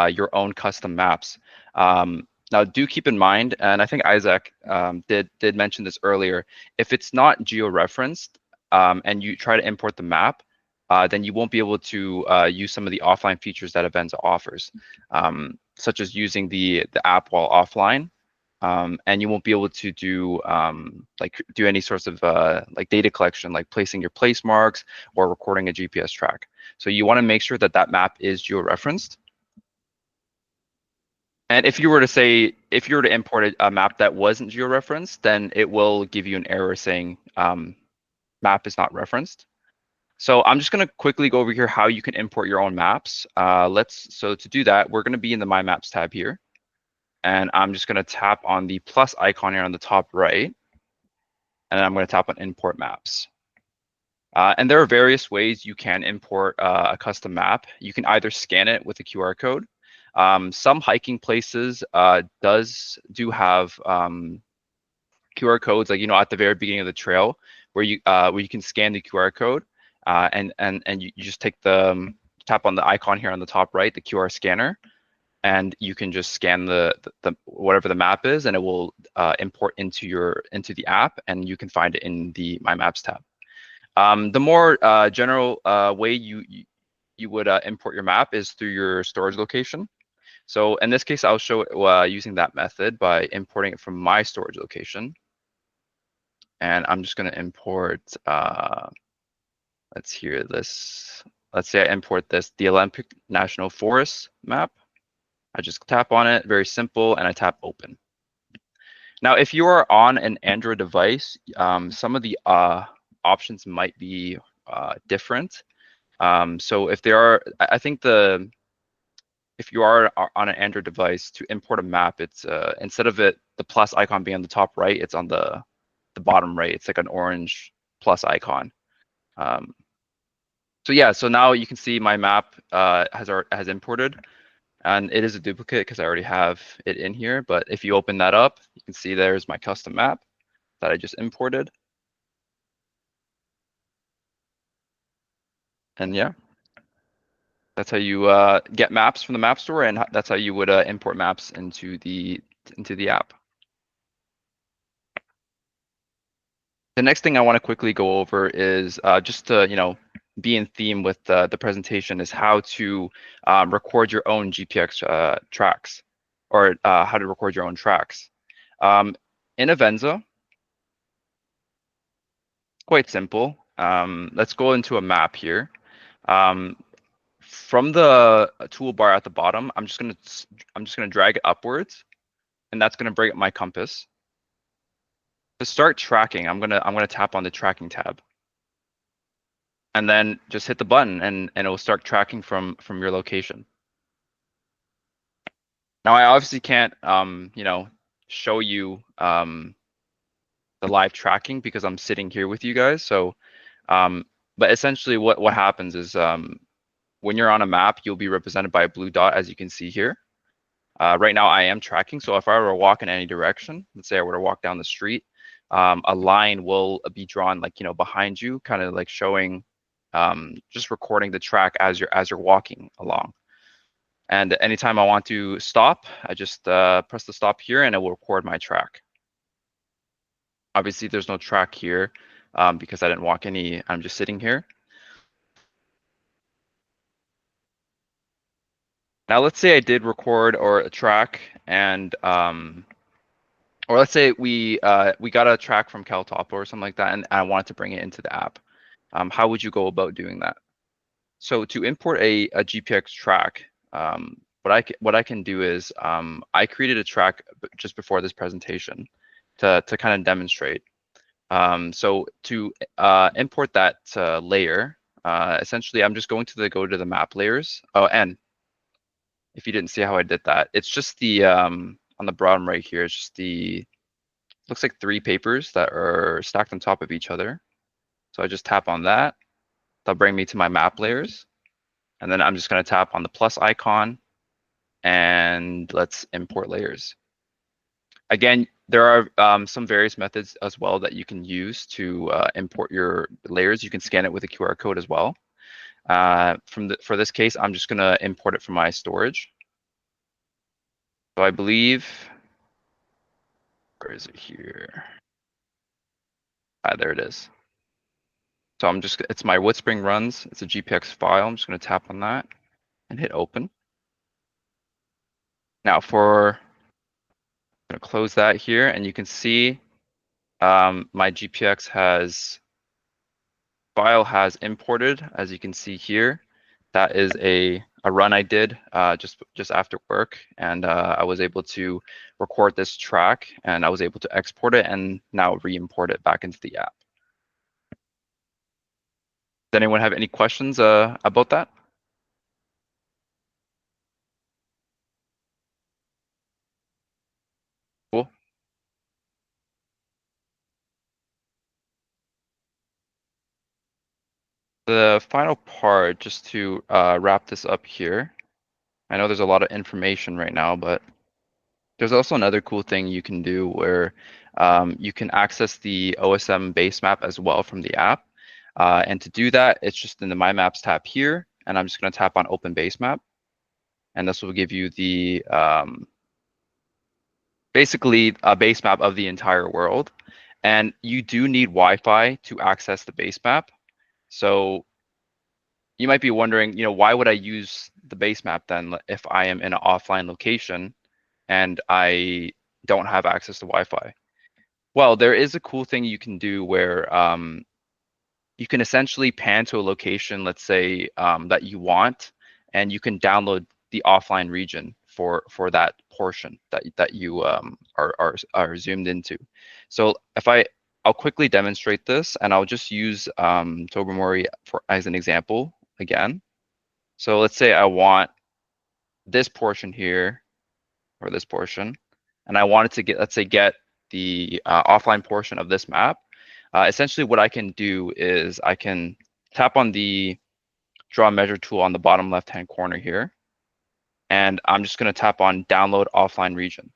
your own custom maps. Now, do keep in mind, and I think Isaac did mention this earlier, if it's not geo-referenced and you try to import the map, then you won't be able to use some of the offline features that Avenza offers, such as using the app while offline. And you won't be able to do do any sorts of like data collection, like placing your place marks or recording a GPS track. So you want to make sure that that map is geo-referenced. And if you were to import a map that wasn't geo-referenced, then it will give you an error saying map is not referenced. So I'm just going to quickly go over here how you can import your own maps. So to do that, we're going to be in the My Maps tab here. And I'm just going to tap on the plus icon here on the top right. And then I'm going to tap on Import Maps. And there are various ways you can import a custom map. You can either scan it with a QR code. Some hiking places do have QR codes, like at the very beginning of the trail, where you can scan the QR code, and you just take tap on the icon here on the top right, the QR scanner, and you can just scan the whatever the map is, and it will import into the app, and you can find it in the My Maps tab. The more general way you would import your map is through your storage location. So in this case, I'll show it using that method by importing it from my storage location. And I'm just going to import, let's say I import the Olympic National Forest map. I just tap on it, very simple, and I tap open. Now, if you are on an Android device, some of the options might be different. So if there are, I think if you are on an Android device to import a map, it's instead of the plus icon being on the top right, it's on the bottom right. It's like an orange plus icon. So yeah, so now you can see my map has imported, and it is a duplicate because I already have it in here. But if you open that up, you can see there's my custom map that I just imported. And yeah, that's how you get maps from the map store, and that's how you would import maps into the app. The next thing I want to quickly go over is just to be in theme with the presentation is how to record your own GPX tracks, or how to record your own tracks. In Avenza, quite simple. Let's go into a map here. From the toolbar at the bottom, I'm just gonna drag it upwards, and that's gonna bring up my compass. To start tracking, I'm gonna tap on the tracking tab, and then just hit the button, and it will start tracking from your location. Now I obviously can't show you the live tracking because I'm sitting here with you guys. So, but essentially what happens is when you're on a map, you'll be represented by a blue dot, as you can see here. Right now I am tracking, so if I were to walk in any direction, let's say I were to walk down the street, a line will be drawn like behind you, kind of like showing, just recording the track as you're walking along. And anytime I want to stop, I just press the stop here, and it will record my track. Obviously, there's no track here because I didn't walk any. I'm just sitting here. Now, let's say I did record or a track, and or let's say we got a track from Caltopo or something like that, and I wanted to bring it into the app. How would you go about doing that? So to import a GPX track, what I can do is I created a track just before this presentation to kind of demonstrate. So to import that layer, essentially I'm just going to go to the map layers. Oh, and if you didn't see how I did that, it's just the on the bottom right here, it's just looks like 3 papers that are stacked on top of each other. So I just tap on that. That'll bring me to my map layers. And then I'm just going to tap on the plus icon, and let's import layers. Again, there are some various methods as well that you can use to import your layers. You can scan it with a QR code as well. For this case, I'm just going to import it from my storage. So I believe, where is it here? There it is. So it's my Woodspring runs. It's a GPX file. I'm just going to tap on that and hit open. Now I'm going to close that here, and you can see my GPX file has imported, as you can see here. That is a run I did just after work, and I was able to record this track, and I was able to export it and now re-import it back into the app. Does anyone have any questions about that? Cool. The final part, just to wrap this up here. I know there's a lot of information right now, but there's also another cool thing you can do where you can access the OSM base map as well from the app. And to do that, it's just in the My Maps tab here, and I'm just going to tap on Open Base Map. And this will give you the basically a base map of the entire world. And you do need Wi-Fi to access the base map. So you might be wondering, why would I use the base map then if I am in an offline location and I don't have access to Wi-Fi? Well, there is a cool thing you can do where you can essentially pan to a location, let's say that you want, and you can download the offline region for that portion that you are zoomed into. So I'll quickly demonstrate this, and I'll just use Tobermory as an example again. So let's say I want this portion here, or this portion, and I wanted to get the offline portion of this map. Essentially what I can do is I can tap on the draw measure tool on the bottom left-hand corner here. And I'm just going to tap on download offline region.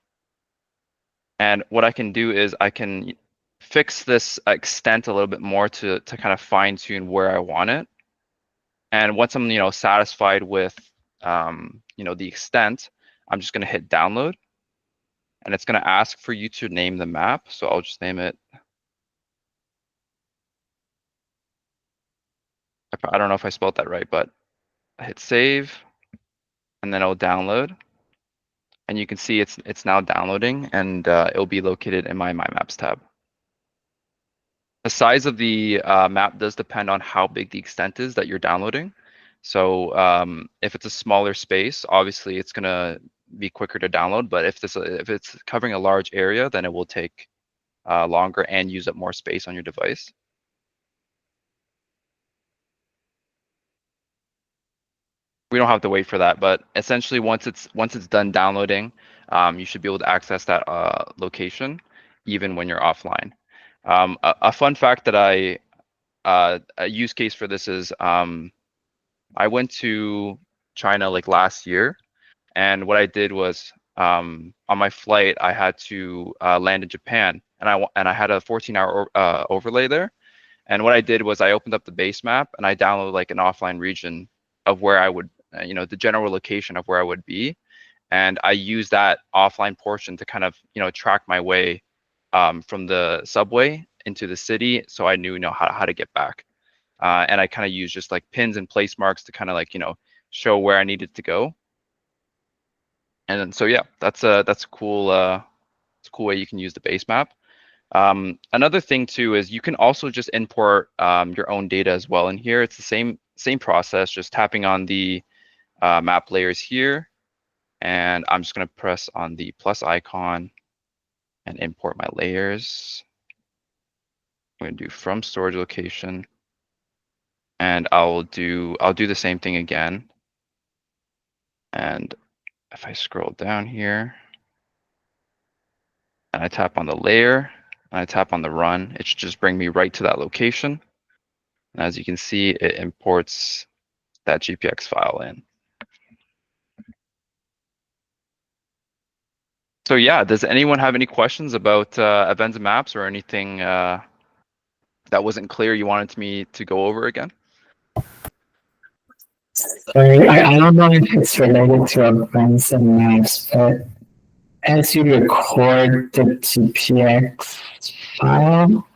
And what I can do is I can fix this extent a little bit more to kind of fine tune where I want it. And once I'm, satisfied with, the extent, I'm just going to hit download. And it's going to ask for you to name the map. So I'll just name it. I don't know if I spelled that right, but I hit save, and then it'll download. And you can see it's now downloading, and it'll be located in my Maps tab. The size of the map does depend on how big the extent is that you're downloading. So if it's a smaller space, obviously it's gonna be quicker to download. But if it's covering a large area, then it will take longer and use up more space on your device. We don't have to wait for that, but essentially once it's done downloading, you should be able to access that location even when you're offline. A fun fact that a use case for this is I went to China like last year, and what I did was on my flight I had to land in Japan, and I had a 14-hour overlay there. And what I did was I opened up the base map and I downloaded like an offline region of where I would, the general location of where I would be. And I used that offline portion to kind of, track my way from the subway into the city. So I knew, how to get back. And I kind of used just like pins and place marks to kind of like, show where I needed to go. And then, so yeah, that's a cool, it's a cool way you can use the base map. Another thing too is you can also just import your own data as well in here. It's the same process, just tapping on the map layers here, and I'm just going to press on the plus icon and import my layers. I'm going to do from storage location, and I'll do the same thing again. And if I scroll down here and I tap on the layer, and I tap on the run, it should just bring me right to that location. And as you can see, it imports that GPX file in. So yeah, does anyone have any questions about Avenza Maps or anything that wasn't clear you wanted me to go over again? Sorry, I don't know if it's related to Avenza Maps, but as you record the GPX file,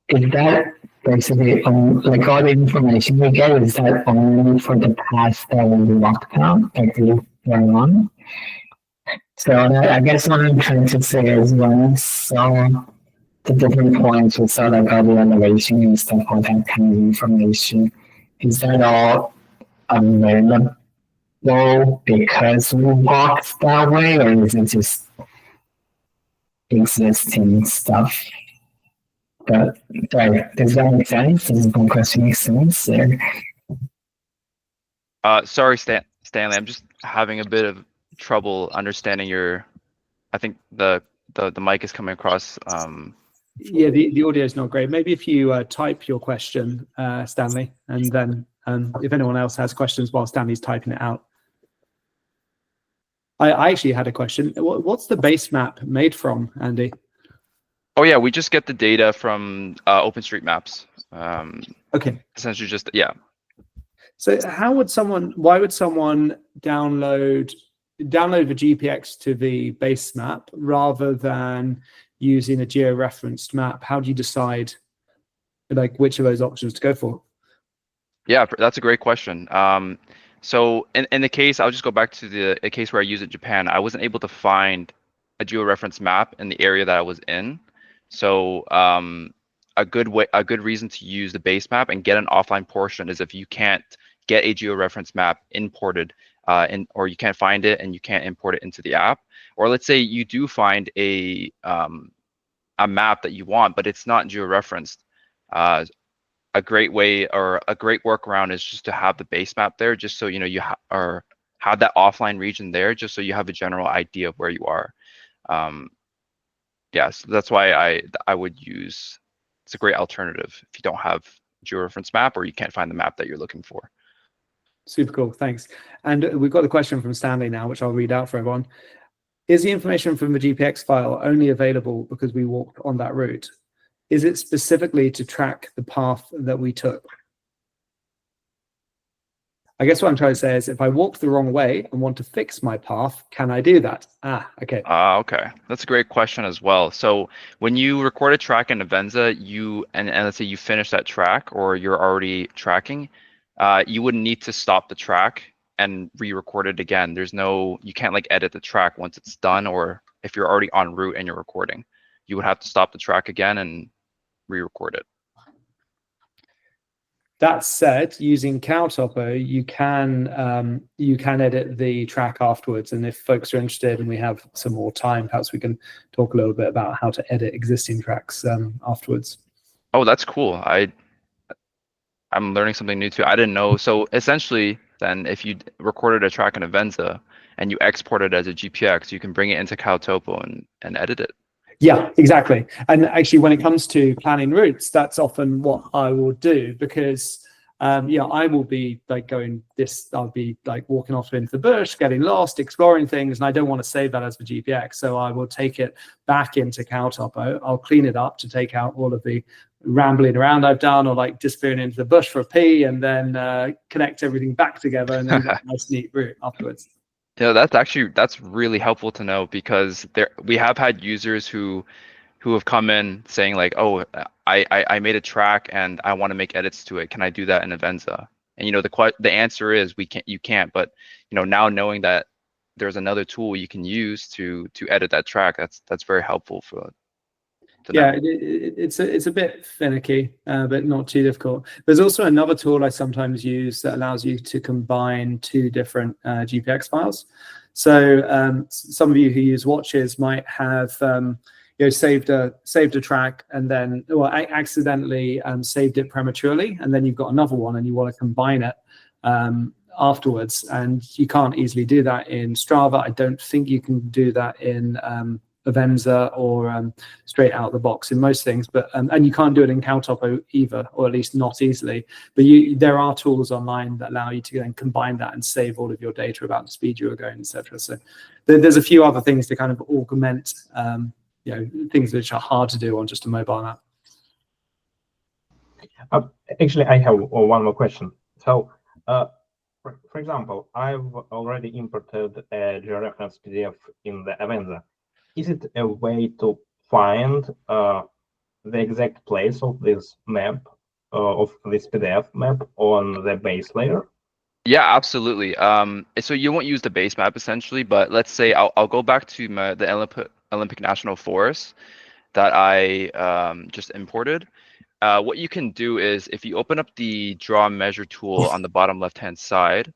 is that basically like all the information we get, is that only for the path that we walked down, like we were on? So I guess what I'm trying to say is when we saw the different points, we saw like all the elevation and stuff, all that kind of information, is that all available because we walked that way, or is it just existing stuff? But sorry, does that make sense? Does the question make sense? Sorry, Stanley, I'm just having a bit of trouble understanding your. I think the mic is coming across. Yeah, the audio is not great. Maybe if you type your question, Stanley, and then if anyone else has questions while Stanley's typing it out. I actually had a question. What's the base map made from, Andy? Oh yeah, we just get the data from OpenStreetMaps. Okay. Essentially, just yeah. So why would someone download the GPX to the base map rather than using a geo-referenced map? How do you decide like which of those options to go for? Yeah, that's a great question. So in the case, I'll just go back to the case where I used it in Japan. I wasn't able to find a geo-referenced map in the area that I was in. So a good reason to use the base map and get an offline portion is if you can't get a geo-reference map imported or you can't find it and you can't import it into the app. Or let's say you do find a map that you want, but it's not geo-referenced. A great way or a great workaround is just to have the base map there, just so you have that offline region there, just so you have a general idea of where you are. Yeah, so that's why I would use. It's a great alternative if you don't have georeference map, or you can't find the map that you're looking for. Super cool, thanks. And we've got a question from Stanley now, which I'll read out for everyone. Is the information from the GPX file only available because we walked on that route? Is it specifically to track the path that we took? I guess what I'm trying to say is if I walk the wrong way and want to fix my path, can I do that? Okay. Okay, that's a great question as well. So when you record a track in Avenza, and let's say you finish that track or you're already tracking, you wouldn't need to stop the track and re-record it again. You can't like edit the track once it's done, or if you're already en route and you're recording, you would have to stop the track again and re-record it. That said, using Caltopo, you can edit the track afterwards. And if folks are interested and we have some more time, perhaps we can talk a little bit about how to edit existing tracks afterwards. Oh, that's cool. I'm learning something new too. I didn't know. So essentially, then if you recorded a track in Avenza and you export it as a GPX, you can bring it into Caltopo and edit it. Yeah, exactly. And actually, when it comes to planning routes, that's often what I will do because, I will be like I'll be like walking off into the bush, getting lost, exploring things, and I don't want to save that as the GPX. So I will take it back into Caltopo. I'll clean it up to take out all of the rambling around I've done, or like disappearing into the bush for a pee, and then connect everything back together and then get a nice neat route afterwards. Yeah, that's really helpful to know, because we have had users who have come in saying like, oh, I made a track and I want to make edits to it. Can I do that in Avenza? And the answer is you can't. But now knowing that there's another tool you can use to edit that track, that's very helpful to know. It's a bit finicky, but not too difficult. There's also another tool I sometimes use that allows you to combine two different GPX files. So some of you who use watches might have saved a track and then accidentally saved it prematurely, and then you've got another one and you want to combine it afterwards, and you can't easily do that in Strava. I don't think you can do that in Avenza or straight out the box in most things, but and you can't do it in Caltopo either, or at least not easily. But there are tools online that allow you to then combine that and save all of your data about the speed you were going, etc. So there's a few other things to kind of augment things which are hard to do on just a mobile app. Actually, I have one more question. So, for example, I've already imported a georeference PDF in the Avenza. Is it a way to find the exact place of this map, of this PDF map on the base layer? Yeah, absolutely. So you won't use the base map essentially, but let's say I'll go back to the Olympic National Forest that I just imported. What you can do is if you open up the draw measure tool on the bottom left-hand side,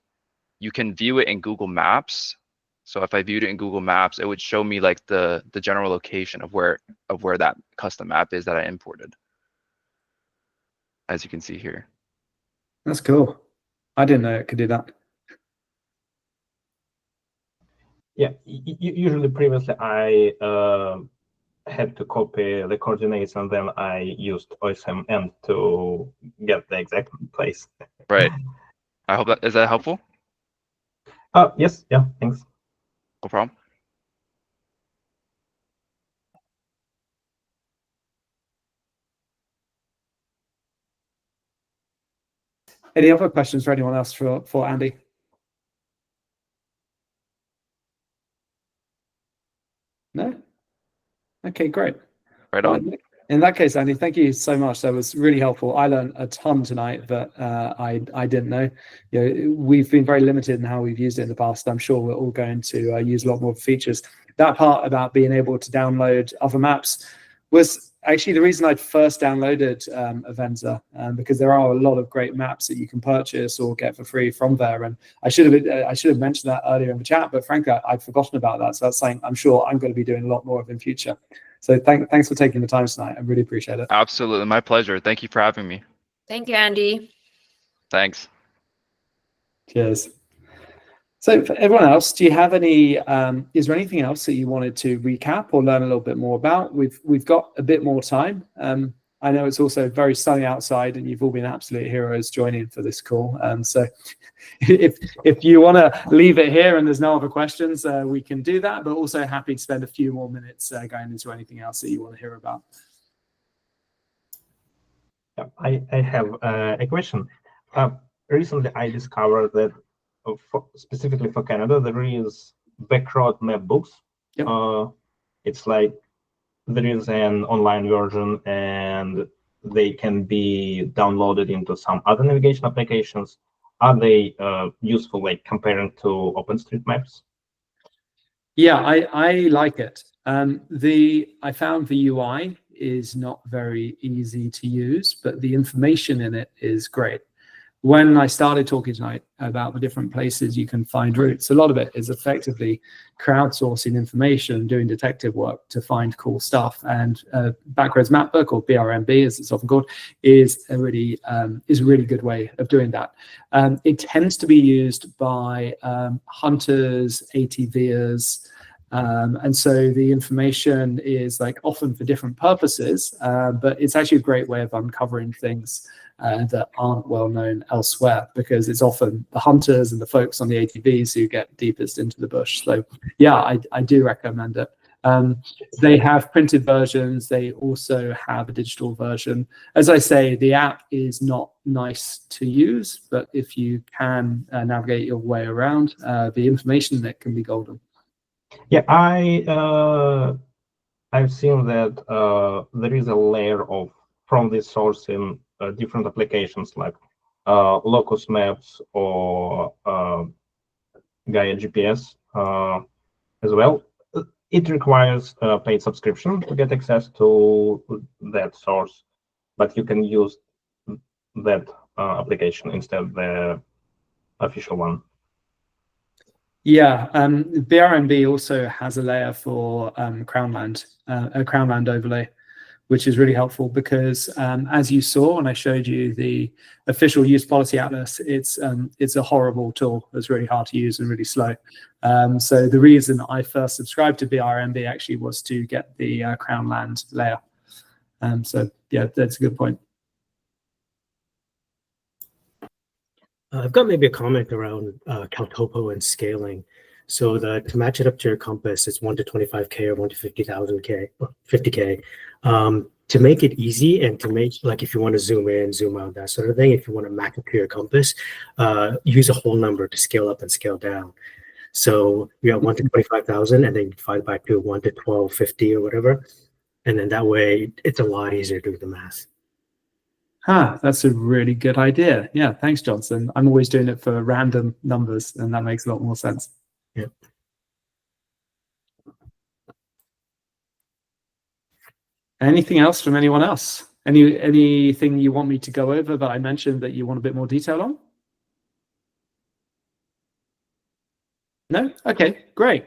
you can view it in Google Maps. So if I viewed it in Google Maps, it would show me like the general location of where that custom map is that I imported, as you can see here. That's cool. I didn't know it could do that. Yeah, usually previously I had to copy the coordinates and then I used OSM to get the exact place. Right. I hope is that helpful? Yes. Yeah. Thanks. No problem. Any other questions for anyone else for Andy? No? Okay, great. Right on. Well, in that case, Andy, thank you so much. That was really helpful. I learned a ton tonight that I didn't know. We've been very limited in how we've used it in the past. I'm sure we're all going to use a lot more features. That part about being able to download other maps was actually the reason I first downloaded Avenza, because there are a lot of great maps that you can purchase or get for free from there. And I should have mentioned that earlier in the chat, but frankly, I'd forgotten about that. So that's something I'm sure I'm going to be doing a lot more of in future. So thanks for taking the time tonight. I really appreciate it. Absolutely, my pleasure. Thank you for having me. Thank you, Andy. Thanks. Cheers. So for everyone else, do you have any, is there anything else that you wanted to recap or learn a little bit more about? We've got a bit more time. I know it's also very sunny outside, and you've all been absolute heroes joining for this call. So if you want to leave it here and there's no other questions, we can do that. But also happy to spend a few more minutes going into anything else that you want to hear about. I have a question. Recently, I discovered that specifically for Canada, there is backroad map books. Yep. It's like there is an online version, and they can be downloaded into some other navigation applications. Are they useful, like comparing to OpenStreetMaps? Yeah, I like it. I found the UI is not very easy to use, but the information in it is great. When I started talking tonight about the different places you can find routes, a lot of it is effectively crowdsourcing information, doing detective work to find cool stuff. And Backroads Mapbook, or BRMB as it's often called, is a really good way of doing that. It tends to be used by hunters, ATVers, and so the information is like often for different purposes, but it's actually a great way of uncovering things that aren't well known elsewhere, because it's often the hunters and the folks on the ATVs who get deepest into the bush. So yeah, I do recommend it. They have printed versions. They also have a digital version. As I say, the app is not nice to use, but if you can navigate your way around, the information in it can be golden. Yeah, I've seen that there is a layer of from this source in different applications like Locus Maps or Gaia GPS as well. It requires a paid subscription to get access to that source, but you can use that application instead of the official one. Yeah, BRMB also has a layer for Crownland, a Crownland overlay, which is really helpful because as you saw when I showed you the official use policy atlas, it's a horrible tool that's really hard to use and really slow. So the reason I first subscribed to BRMB actually was to get the Crownland layer. So yeah, that's a good point. I've got maybe a comment around Caltopo and scaling. So to match it up to your compass, it's 1 to 25K or 1 to 50,000K or 50K. To make it easy and to make, like, if you want to zoom in, zoom out, that sort of thing, if you want to match up to your compass, use a whole number to scale up and scale down. So you have 1 to 25,000, and then you divide by 2, 1 to 1250 or whatever. And then that way it's a lot easier to do the math. That's a really good idea. Yeah, thanks, Johnson. I'm always doing it for random numbers, and that makes a lot more sense. Yeah. Anything else from anyone else? Anything you want me to go over that I mentioned that you want a bit more detail on? No? Okay, great.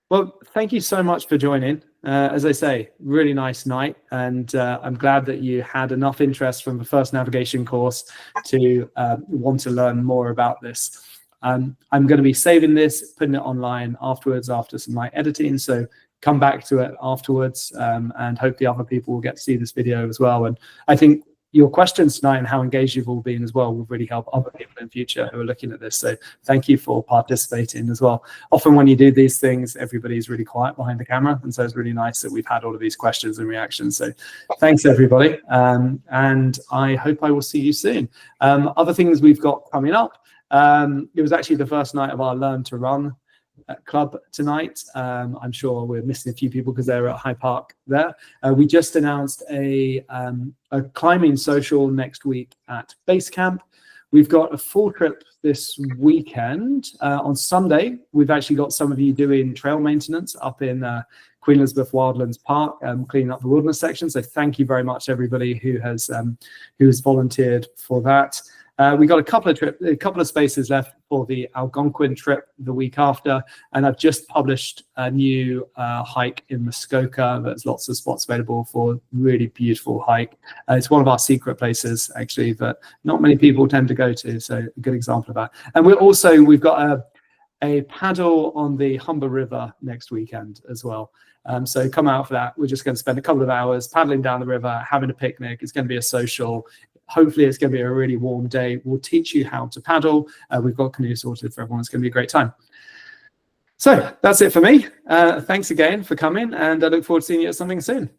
Well, thank you so much for joining. As I say, really nice night, and I'm glad that you had enough interest from the first navigation course to want to learn more about this. I'm going to be saving this, putting it online afterwards after some light editing, so come back to it afterwards, and hopefully other people will get to see this video as well. And I think your questions tonight and how engaged you've all been as well will really help other people in future who are looking at this. So thank you for participating as well. Often when you do these things, everybody's really quiet behind the camera, and so it's really nice that we've had all of these questions and reactions. So thanks everybody, and I hope I will see you soon. Other things we've got coming up, it was actually the first night of our Learn to Run club tonight. I'm sure we're missing a few people because they're at High Park there. We just announced a climbing social next week at Base Camp. We've got a full trip this weekend. On Sunday, we've actually got some of you doing trail maintenance up in Queen Elizabeth Wildlands Park, cleaning up the wilderness section. So thank you very much, everybody who has volunteered for that. We got a couple of spaces left for the Algonquin trip the week after, and I've just published a new hike in Muskoka. There's lots of spots available for really beautiful hike. It's one of our secret places actually that not many people tend to go to, so a good example of that. And we've got a paddle on the Humber River next weekend as well. So come out for that. We're just going to spend a couple of hours paddling down the river, having a picnic. It's going to be a social. Hopefully it's going to be a really warm day. We'll teach you how to paddle. We've got canoes sorted for everyone. It's going to be a great time. So that's it for me. Thanks again for coming, and I look forward to seeing you at something soon.